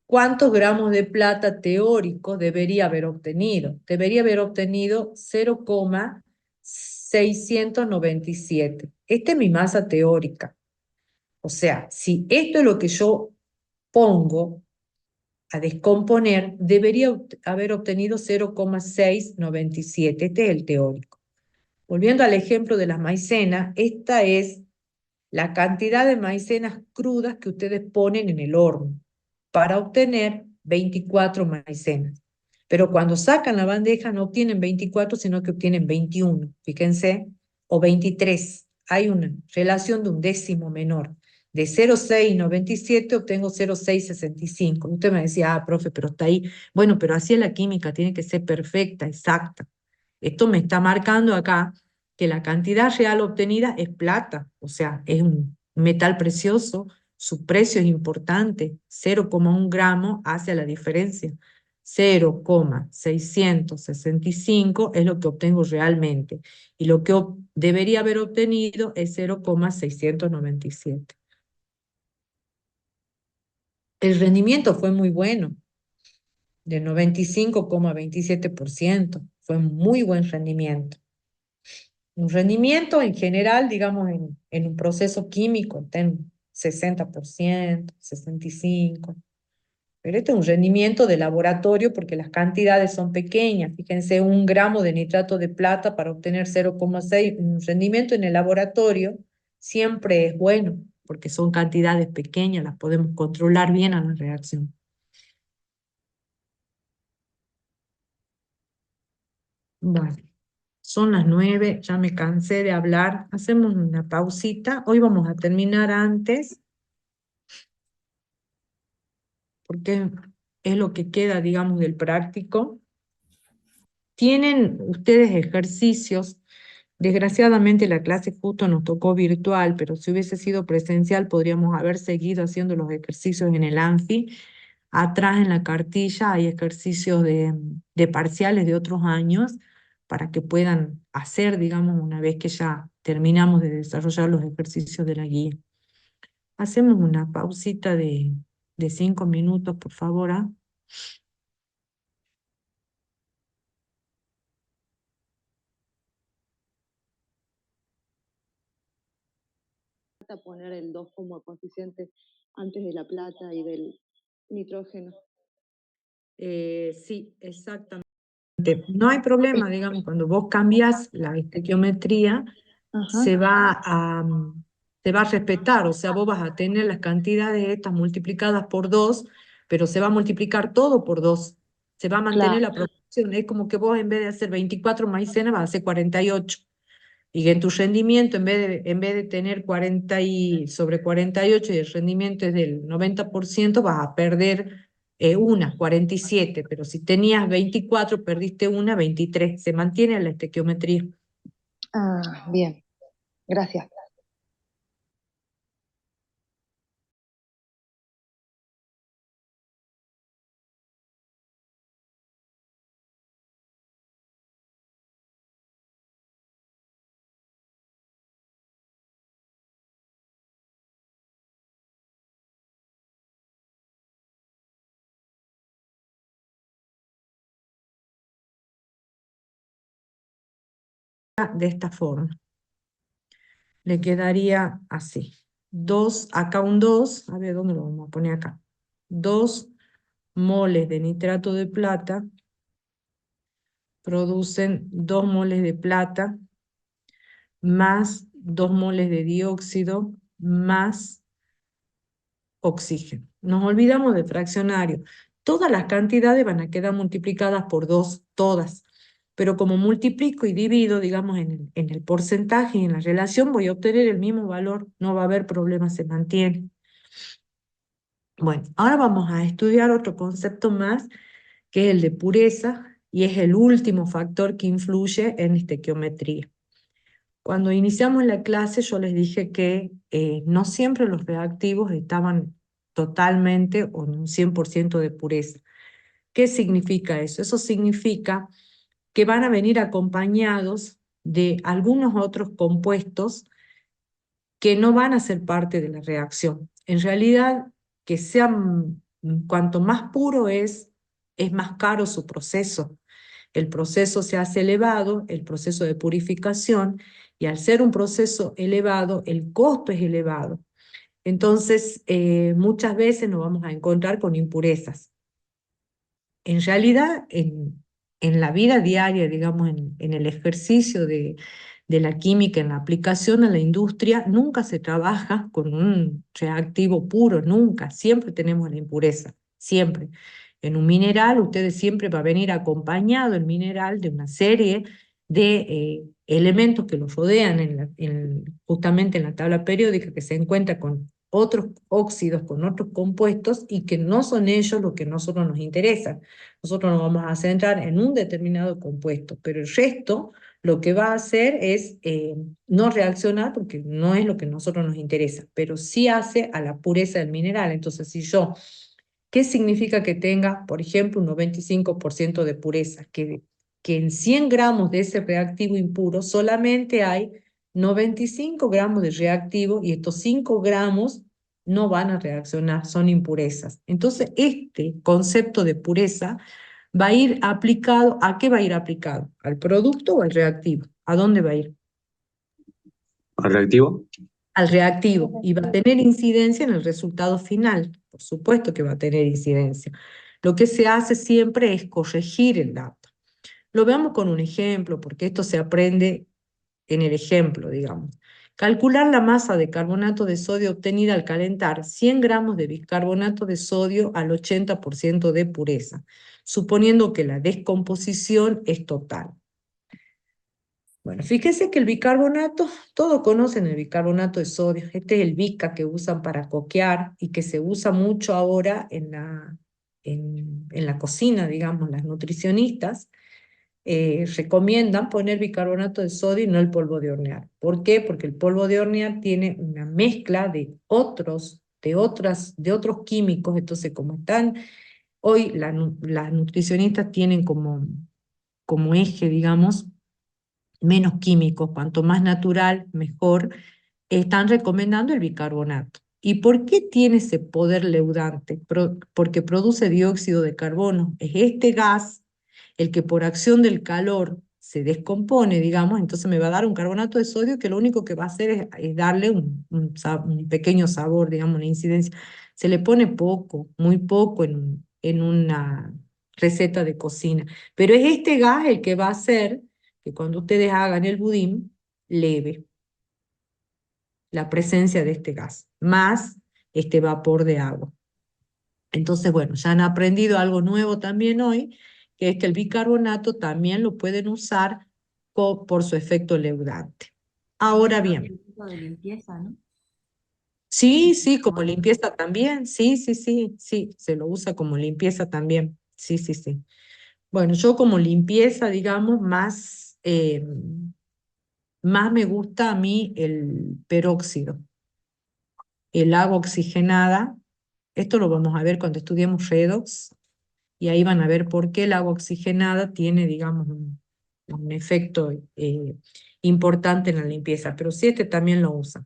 ¿cuántos gramos de plata teórico debería haber obtenido? Debería haber obtenido 0,697. Esta es mi masa teórica. O sea, si esto es lo que yo pongo a descomponer, debería haber obtenido 0,697. Este es el teórico. Volviendo al ejemplo de las maicenas, esta es la cantidad de maicenas crudas que ustedes ponen en el horno para obtener 24 maicenas. Pero cuando sacan la bandeja no obtienen 24, sino que obtienen 21, fíjense, o 23. Hay una relación de un décimo menor. De 0,697 obtengo 0,665. Usted me decía, ah, profe, pero está ahí. Bueno, pero así es la química, tiene que ser perfecta, exacta. Esto me está marcando acá que la cantidad real obtenida es plata, o sea, es un metal precioso, su precio es importante, 0,1 gramo hace la diferencia. 0,665 es lo que obtengo realmente y lo que debería haber obtenido es 0,697. El rendimiento fue muy bueno, de 95,27%, fue muy buen rendimiento. Un rendimiento en general, digamos, en un proceso químico, está en 60%, 65%. Pero este es un rendimiento de laboratorio porque las cantidades son pequeñas. Fíjense, 1 gramo de nitrato de plata para obtener 0,6. Un rendimiento en el laboratorio siempre es bueno porque son cantidades pequeñas, las podemos controlar bien a la reacción. Vale. Son las 9, ya me cansé de hablar. Hacemos una pausita. Hoy vamos a terminar antes, porque es lo que queda, digamos, del práctico. Tienen ustedes ejercicios. Desgraciadamente la clase justo nos tocó virtual, pero si hubiese sido presencial podríamos haber seguido haciendo los ejercicios en el Anfi. Atrás en la cartilla hay ejercicios de parciales de otros años para que puedan hacer, digamos, una vez que ya terminamos de desarrollar los ejercicios de la guía. Hacemos una pausita de 5 minutos, por favor. ¿Ah? Poner el 2 como coeficiente antes de la plata y del nitrógeno. Sí, exactamente. No hay problema, digamos, cuando vos cambias la estequiometría, se va a respetar, o sea, vos vas a tener las cantidades estas multiplicadas por 2, pero se va a multiplicar todo por 2. Se va a mantener la proporción. Es como que vos en vez de hacer 24 maicenas vas a hacer 48. Y que en tu rendimiento, en vez de tener 40 sobre 48 y el rendimiento es del 90%, vas a perder 47. Pero si tenías 24, perdiste 23. Se mantiene la estequiometría. Ah, bien. Gracias. De esta forma. Le quedaría así. 2, acá un 2, a ver, ¿dónde lo vamos a poner acá? 2 moles de nitrato de plata producen 2 moles de plata más 2 moles de dióxido más oxígeno. Nos olvidamos de fraccionario. Todas las cantidades van a quedar multiplicadas por 2, todas. pero como multiplico y divido, digamos, en el porcentaje y en la relación, voy a obtener el mismo valor, no va a haber problema, se mantiene. Bueno, ahora vamos a estudiar otro concepto más, que es el de pureza, y es el último factor que influye en estequiometría. Cuando iniciamos la clase yo les dije que no siempre los reactivos estaban totalmente o en un 100% de pureza. ¿Qué significa eso? Eso significa que van a venir acompañados de algunos otros compuestos que no van a ser parte de la reacción. En realidad, que sean, cuanto más puro es más caro su proceso. El proceso se hace elevado, el proceso de purificación, y al ser un proceso elevado, el costo es elevado. Entonces, muchas veces nos vamos a encontrar con impurezas. En realidad, en la vida diaria, digamos, en el ejercicio de la química, en la aplicación a la industria, nunca se trabaja con un reactivo puro, nunca. Siempre tenemos la impureza, siempre. En un mineral, ustedes siempre va a venir acompañado el mineral de una serie de elementos que lo rodean justamente en la tabla periódica, que se encuentra con otros óxidos, con otros compuestos, y que no son ellos lo que a nosotros nos interesa. Nosotros nos vamos a centrar en un determinado compuesto, pero el resto lo que va a hacer es no reaccionar porque no es lo que a nosotros nos interesa, pero sí hace a la pureza del mineral. Entonces, si yo, ¿qué significa que tenga, por ejemplo, un 95% de pureza? Que en 100 gramos de ese reactivo impuro solamente hay 95 gramos de reactivo, y estos 5 gramos no van a reaccionar, son impurezas. Entonces, este concepto de pureza va a ir aplicado, ¿a qué va a ir aplicado? ¿Al producto o al reactivo? ¿A dónde va a ir? ¿Al reactivo? Al reactivo, y va a tener incidencia en el resultado final. Por supuesto que va a tener incidencia. Lo que se hace siempre es corregir el dato. Lo veamos con un ejemplo, porque esto se aprende en el ejemplo, digamos. Calcular la masa de carbonato de sodio obtenida al calentar 100 gramos de bicarbonato de sodio al 80% de pureza, suponiendo que la descomposición es total. Bueno, fíjense que el bicarbonato, todos conocen el bicarbonato de sodio. Este es el bica que usan para coquear y que se usa mucho ahora en la cocina, digamos, las nutricionistas recomiendan poner bicarbonato de sodio y no el polvo de hornear. ¿Por qué? Porque el polvo de hornear tiene una mezcla de otros químicos. Entonces, como están hoy las nutricionistas tienen como eje, digamos, menos químicos, cuanto más natural, mejor, están recomendando el bicarbonato. ¿Y por qué tiene ese poder leudante? Porque produce dióxido de carbono. Es este gas el que por acción del calor se descompone, digamos, entonces me va a dar un carbonato de sodio que lo único que va a hacer es darle un pequeño sabor, digamos, una incidencia. Se le pone poco, muy poco en una receta de cocina, pero es este gas el que va a hacer que cuando ustedes hagan el budín, leve la presencia de este gas, más este vapor de agua. Entonces, bueno, ya han aprendido algo nuevo también hoy, que es que el bicarbonato también lo pueden usar por su efecto leudante. Ahora bien, De limpieza, ¿no? sí, sí, como limpieza también, sí, sí, sí, sí, se lo usa como limpieza también, sí, sí, sí. Bueno, yo como limpieza, digamos, más me gusta a mí el peróxido, el agua oxigenada. Esto lo vamos a ver cuando estudiemos redox, y ahí van a ver por qué el agua oxigenada tiene, digamos, un efecto importante en la limpieza, pero sí este también lo usa.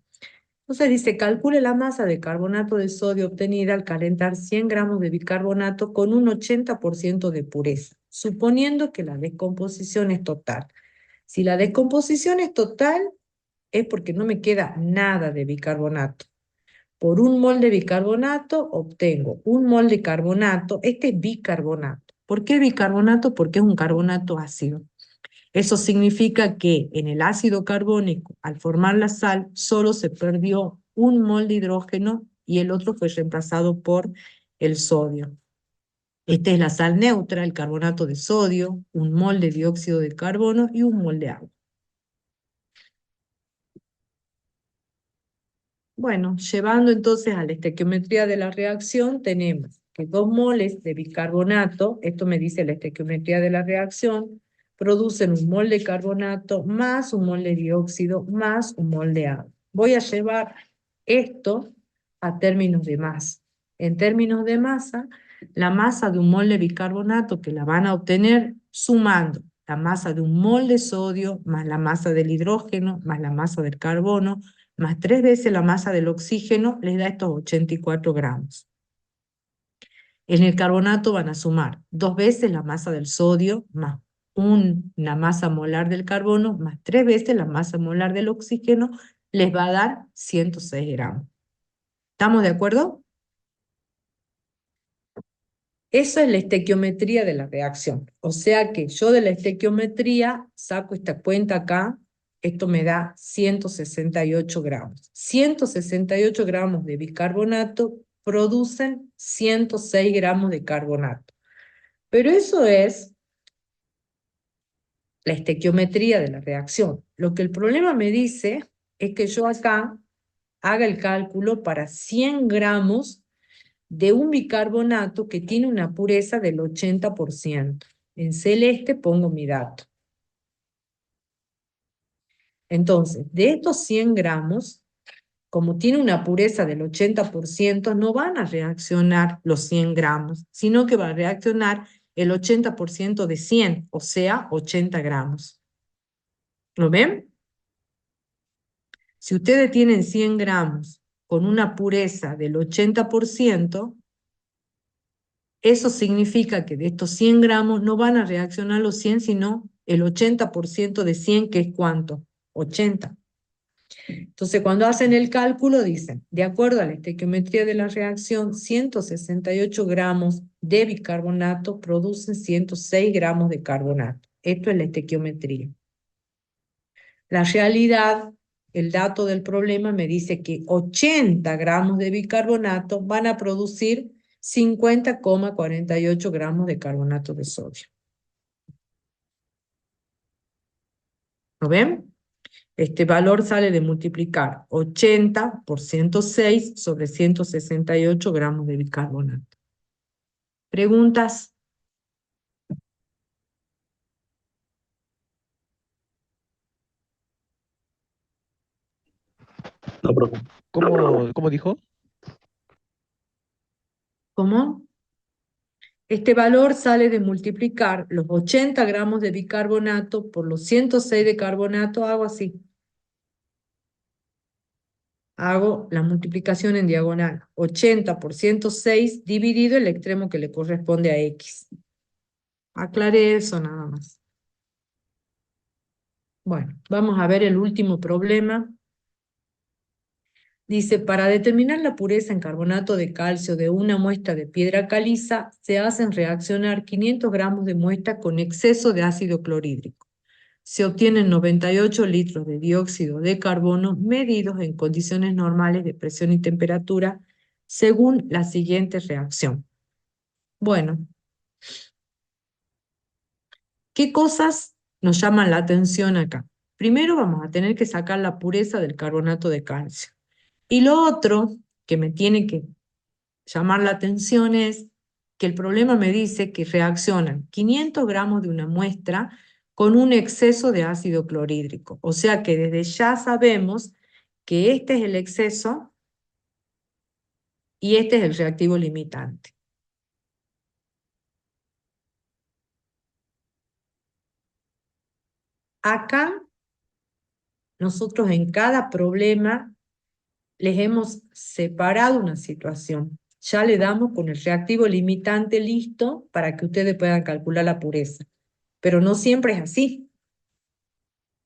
Entonces dice, calcule la masa de carbonato de sodio obtenida al calentar 100 gramos de bicarbonato con un 80% de pureza, suponiendo que la descomposición es total. Si la descomposición es total, es porque no me queda nada de bicarbonato. Por un mol de bicarbonato obtengo un mol de carbonato. Este es bicarbonato. ¿Por qué bicarbonato? Porque es un carbonato ácido. Eso significa que en el ácido carbónico, al formar la sal, solo se perdió un mol de hidrógeno y el otro fue reemplazado por el sodio. Esta es la sal neutra, el carbonato de sodio, un mol de dióxido de carbono y un mol de agua. Bueno, llevando entonces a la estequiometría de la reacción, tenemos que 2 moles de bicarbonato, esto me dice la estequiometría de la reacción, producen un mol de carbonato más un mol de dióxido más un mol de agua. Voy a llevar esto a términos de masa. En términos de masa, la masa de un mol de bicarbonato que la van a obtener sumando la masa de un mol de sodio más la masa del hidrógeno más la masa del carbono más 3 veces la masa del oxígeno, les da estos 84 gramos. En el carbonato van a sumar 2 veces la masa del sodio, más una masa molar del carbono, más 3 veces la masa molar del oxígeno, les va a dar 106 gramos. ¿Estamos de acuerdo? Eso es la estequiometría de la reacción. O sea que yo de la estequiometría saco esta cuenta acá, esto me da 168 gramos. 168 gramos de bicarbonato producen 106 gramos de carbonato. Pero eso es la estequiometría de la reacción. Lo que el problema me dice es que yo acá haga el cálculo para 100 gramos de un bicarbonato que tiene una pureza del 80%. En celeste pongo mi dato. Entonces, de estos 100 gramos, como tiene una pureza del 80%, no van a reaccionar los 100 gramos, sino que va a reaccionar el 80% de 100, o sea, 80 gramos. ¿Lo ven? Si ustedes tienen 100 gramos con una pureza del 80%, eso significa que de estos 100 gramos no van a reaccionar los 100, sino el 80% de 100, que es ¿cuánto? 80. Entonces, cuando hacen el cálculo, dicen, de acuerdo a la estequiometría de la reacción, 168 gramos de bicarbonato producen 106 gramos de carbonato. Esto es la estequiometría. La realidad, el dato del problema me dice que 80 gramos de bicarbonato van a producir 50,48 gramos de carbonato de sodio. ¿Lo ven? Este valor sale de multiplicar 80 por 106 sobre 168 gramos de bicarbonato. ¿Preguntas? No, profe. ¿Cómo dijo? ¿Cómo? Este valor sale de multiplicar los 80 gramos de bicarbonato por los 106 de carbonato. Hago así. Hago la multiplicación en diagonal. 80 por 106 dividido el extremo que le corresponde a X. Aclaré eso nada más. Bueno, vamos a ver el último problema. Dice, para determinar la pureza en carbonato de calcio de una muestra de piedra caliza, se hacen reaccionar 500 gramos de muestra con exceso de ácido clorhídrico. Se obtienen 98 litros de dióxido de carbono medidos en condiciones normales de presión y temperatura según la siguiente reacción. Bueno, ¿qué cosas nos llaman la atención acá? Primero vamos a tener que sacar la pureza del carbonato de calcio. Y lo otro que me tiene que llamar la atención es que el problema me dice que reaccionan 500 gramos de una muestra con un exceso de ácido clorhídrico. O sea que desde ya sabemos que este es el exceso y este es el reactivo limitante. Acá, nosotros en cada problema les hemos separado una situación. Ya le damos con el reactivo limitante listo para que ustedes puedan calcular la pureza. Pero no siempre es así.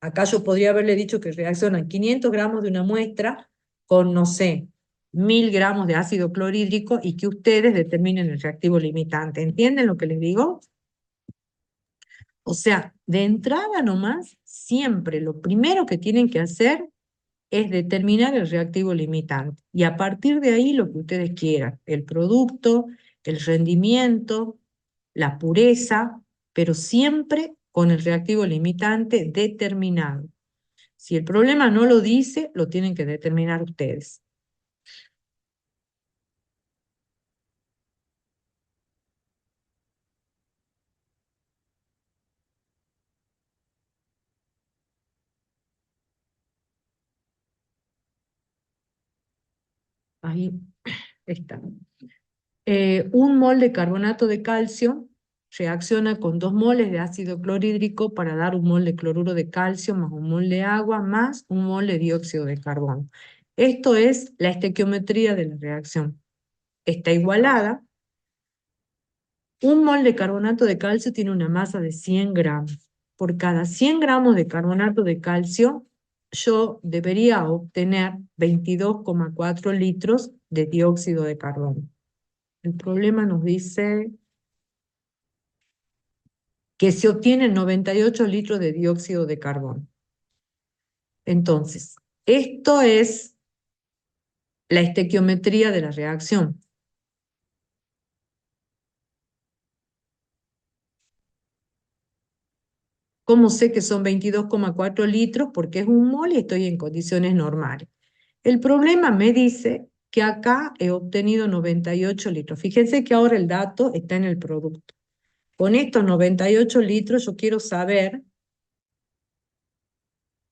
Acá yo podría haberle dicho que reaccionan 500 gramos de una muestra con, no sé, 1000 gramos de ácido clorhídrico y que ustedes determinen el reactivo limitante. ¿Entienden lo que les digo? O sea, de entrada nomás, siempre lo primero que tienen que hacer es determinar el reactivo limitante. Y a partir de ahí lo que ustedes quieran, el producto, el rendimiento, la pureza, pero siempre con el reactivo limitante determinado. Si el problema no lo dice, lo tienen que determinar ustedes. Ahí está. 1 mol de carbonato de calcio reacciona con 2 moles de ácido clorhídrico para dar 1 mol de cloruro de calcio más 1 mol de agua más 1 mol de dióxido de carbono. Esto es la estequiometría de la reacción. Está igualada. 1 mol de carbonato de calcio tiene una masa de 100 gramos. Por cada 100 gramos de carbonato de calcio, yo debería obtener 22,4 litros de dióxido de carbono. El problema nos dice que se obtienen 98 litros de dióxido de carbono. Entonces, esto es la estequiometría de la reacción. ¿Cómo sé que son 22,4 litros? Porque es 1 mol y estoy en condiciones normales. El problema me dice que acá he obtenido 98 litros. Fíjense que ahora el dato está en el producto. Con estos 98 litros yo quiero saber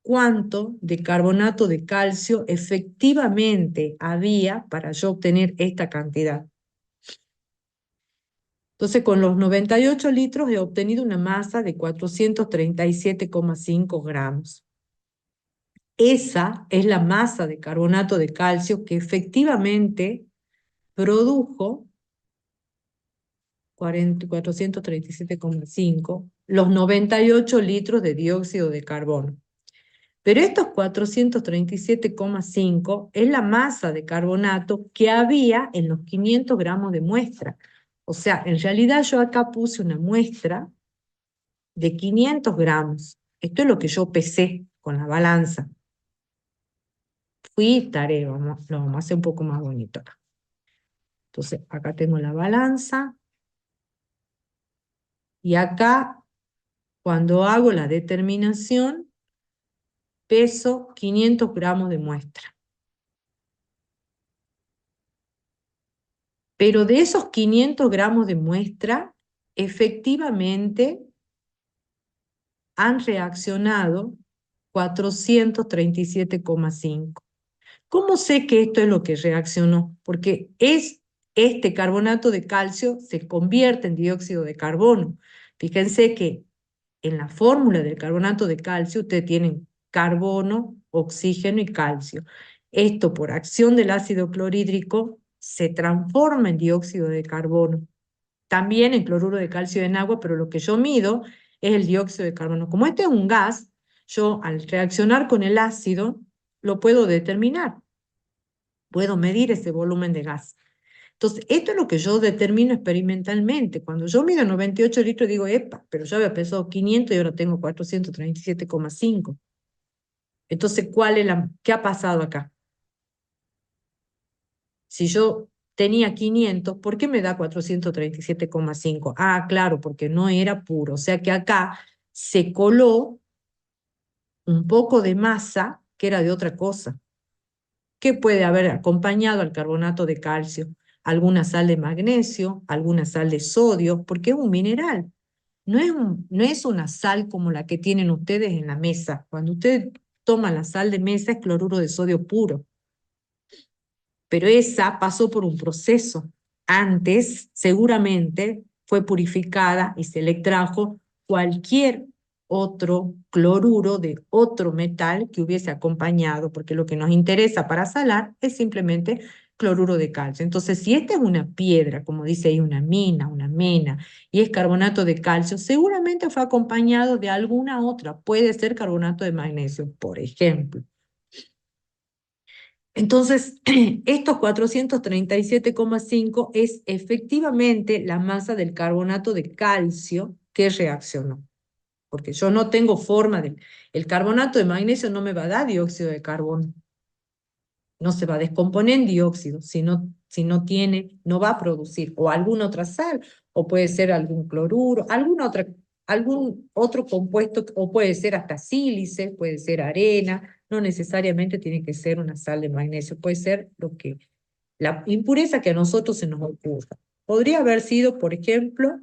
cuánto de carbonato de calcio efectivamente había para yo obtener esta cantidad. Entonces, con los 98 litros he obtenido una masa de 437,5 gramos. Esa es la masa de carbonato de calcio que efectivamente produjo 437,5, los 98 litros de dióxido de carbono. Pero estos 437,5 es la masa de carbonato que había en los 500 gramos de muestra. O sea, en realidad yo acá puse una muestra de 500 gramos. Esto es lo que yo pesé con la balanza. Lo vamos a hacer un poco más bonito acá. Entonces, acá tengo la balanza. Y acá, cuando hago la determinación, peso 500 gramos de muestra. Pero de esos 500 gramos de muestra, efectivamente han reaccionado 437,5. ¿Cómo sé que esto es lo que reaccionó? Porque este carbonato de calcio se convierte en dióxido de carbono. Fíjense que en la fórmula del carbonato de calcio ustedes tienen carbono, oxígeno y calcio. Esto por acción del ácido clorhídrico se transforma en dióxido de carbono. También en cloruro de calcio en agua, pero lo que yo mido es el dióxido de carbono. Como este es un gas, yo al reaccionar con el ácido lo puedo determinar. Puedo medir ese volumen de gas. Entonces, esto es lo que yo determino experimentalmente. Cuando yo mido 98 litros, digo, epa, pero yo había pesado 500 y ahora tengo 437,5. Entonces, ¿qué ha pasado acá? Si yo tenía 500, ¿por qué me da 437,5? Ah, claro, porque no era puro. O sea que acá se coló un poco de masa que era de otra cosa. ¿Qué puede haber acompañado al carbonato de calcio? Alguna sal de magnesio, alguna sal de sodio, porque es un mineral. No es una sal como la que tienen ustedes en la mesa. Cuando ustedes toman la sal de mesa es cloruro de sodio puro. Pero esa pasó por un proceso. Antes, seguramente, fue purificada y se le extrajo cualquier otro cloruro de otro metal que hubiese acompañado, porque lo que nos interesa para salar es simplemente cloruro de calcio. Entonces, si esta es una piedra, como dice ahí, una mina, una mena, y es carbonato de calcio, seguramente fue acompañado de alguna otra. Puede ser carbonato de magnesio, por ejemplo. Entonces, estos 437,5 es efectivamente la masa del carbonato de calcio que reaccionó. Porque yo no tengo forma de... El carbonato de magnesio no me va a dar dióxido de carbono. No se va a descomponer en dióxido, no va a producir o alguna otra sal o puede ser algún cloruro, algún otro compuesto, o puede ser hasta sílice, puede ser arena, no necesariamente tiene que ser una sal de magnesio, puede ser la impureza que a nosotros se nos ocurra. Podría haber sido, por ejemplo,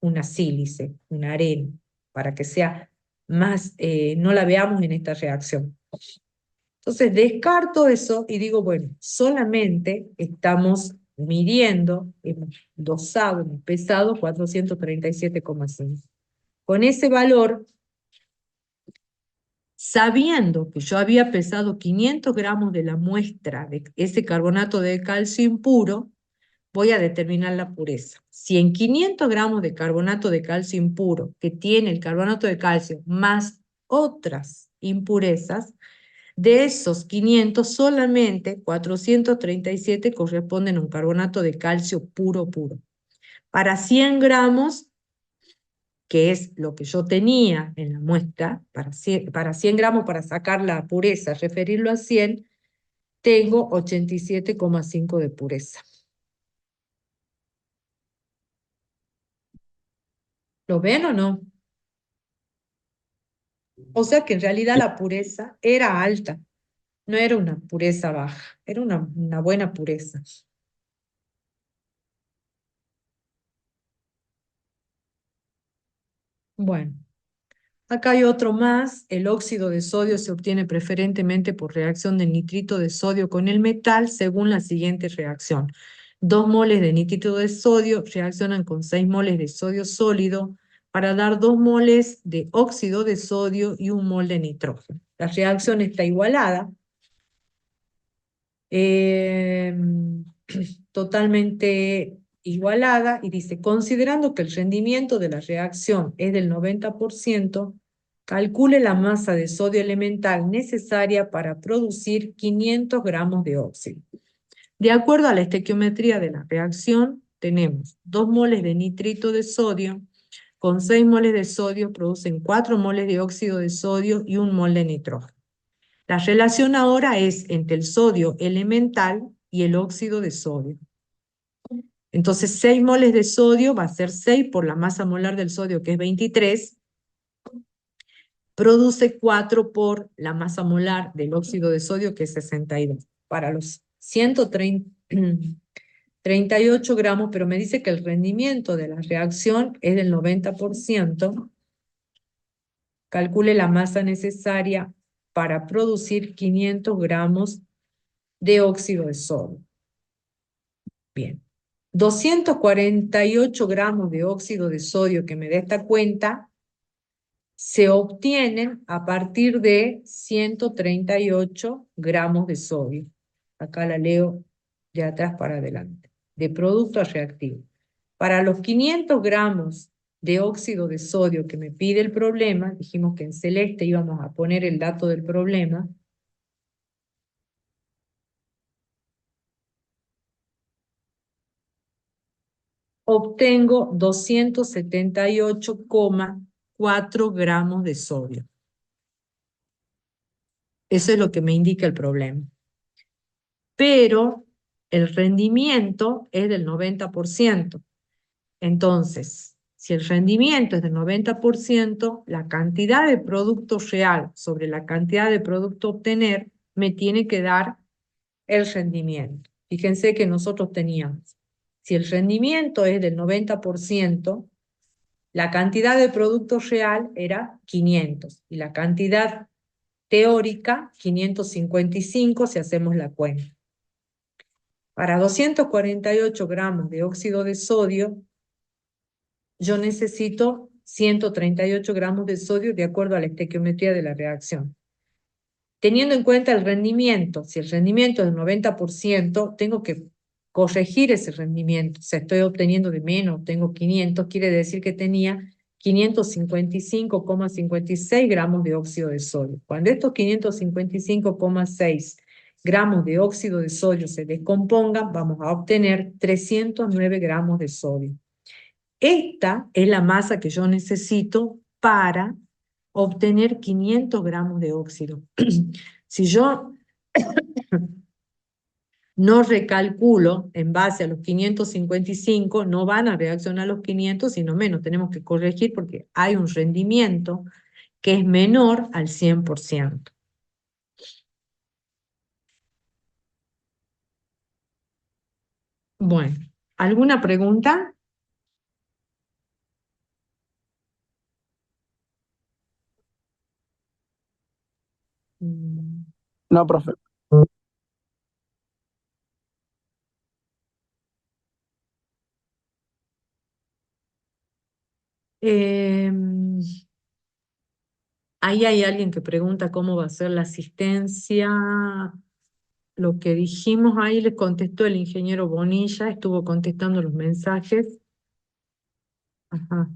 una sílice, una arena, para que sea más, no la veamos en esta reacción. Entonces descarto eso y digo, bueno, solamente estamos midiendo, hemos dosado, hemos pesado 437,5. Con ese valor, sabiendo que yo había pesado 500 gramos de la muestra de ese carbonato de calcio impuro, voy a determinar la pureza. Si en 500 gramos de carbonato de calcio impuro, que tiene el carbonato de calcio más otras impurezas, de esos 500, solamente 437 corresponden a un carbonato de calcio puro. Para 100 gramos, que es lo que yo tenía en la muestra, para 100 gramos para sacar la pureza, referirlo a 100, tengo 87,5 de pureza. ¿Lo ven o no? O sea que en realidad la pureza era alta, no era una pureza baja, era una buena pureza. Bueno, acá hay otro más. El óxido de sodio se obtiene preferentemente por reacción del nitrito de sodio con el metal según la siguiente reacción. 2 moles de nitrito de sodio reaccionan con 6 moles de sodio sólido para dar 2 moles de óxido de sodio y 1 mol de nitrógeno. La reacción está igualada. Totalmente igualada, y dice, considerando que el rendimiento de la reacción es del 90%, calcule la masa de sodio elemental necesaria para producir 500 gramos de óxido. De acuerdo a la estequiometría de la reacción, tenemos 2 moles de nitrito de sodio, con 6 moles de sodio producen 4 moles de óxido de sodio y 1 mol de nitrógeno. La relación ahora es entre el sodio elemental y el óxido de sodio. Entonces 6 moles de sodio va a ser 6 por la masa molar del sodio, que es 23, produce 4 por la masa molar del óxido de sodio, que es 62. Para los 138 gramos, pero me dice que el rendimiento de la reacción es del 90%, calcule la masa necesaria para producir 500 gramos de óxido de sodio. Bien. 248 gramos de óxido de sodio que me da esta cuenta se obtienen a partir de 138 gramos de sodio. Acá la leo de atrás para adelante. De producto reactivo. Para los 500 gramos de óxido de sodio que me pide el problema, dijimos que en celeste íbamos a poner el dato del problema, obtengo 278,4 gramos de sodio. Eso es lo que me indica el problema. Pero el rendimiento es del 90%. Entonces, si el rendimiento es del 90%, la cantidad de producto real sobre la cantidad de producto a obtener me tiene que dar el rendimiento. Fíjense que nosotros teníamos, si el rendimiento es del 90%, la cantidad de producto real era 500 y la cantidad teórica 555 si hacemos la cuenta. Para 248 gramos de óxido de sodio, yo necesito 138 gramos de sodio de acuerdo a la estequiometría de la reacción. Teniendo en cuenta el rendimiento, si el rendimiento es del 90%, tengo que corregir ese rendimiento. O sea, estoy obteniendo de menos, tengo 500, quiere decir que tenía 555,56 gramos de óxido de sodio. Cuando estos 555,6 gramos de óxido de sodio se descompongan, vamos a obtener 309 gramos de sodio. Esta es la masa que yo necesito para obtener 500 gramos de óxido. Si yo no recalculo en base a los 555, no van a reaccionar los 500, sino menos. Tenemos que corregir porque hay un rendimiento que es menor al 100%. Bueno, ¿alguna pregunta? Mm. No, profe. Ahí hay alguien que pregunta cómo va a ser la asistencia. Lo que dijimos ahí le contestó el ingeniero Bonilla, estuvo contestando los mensajes. Ajá.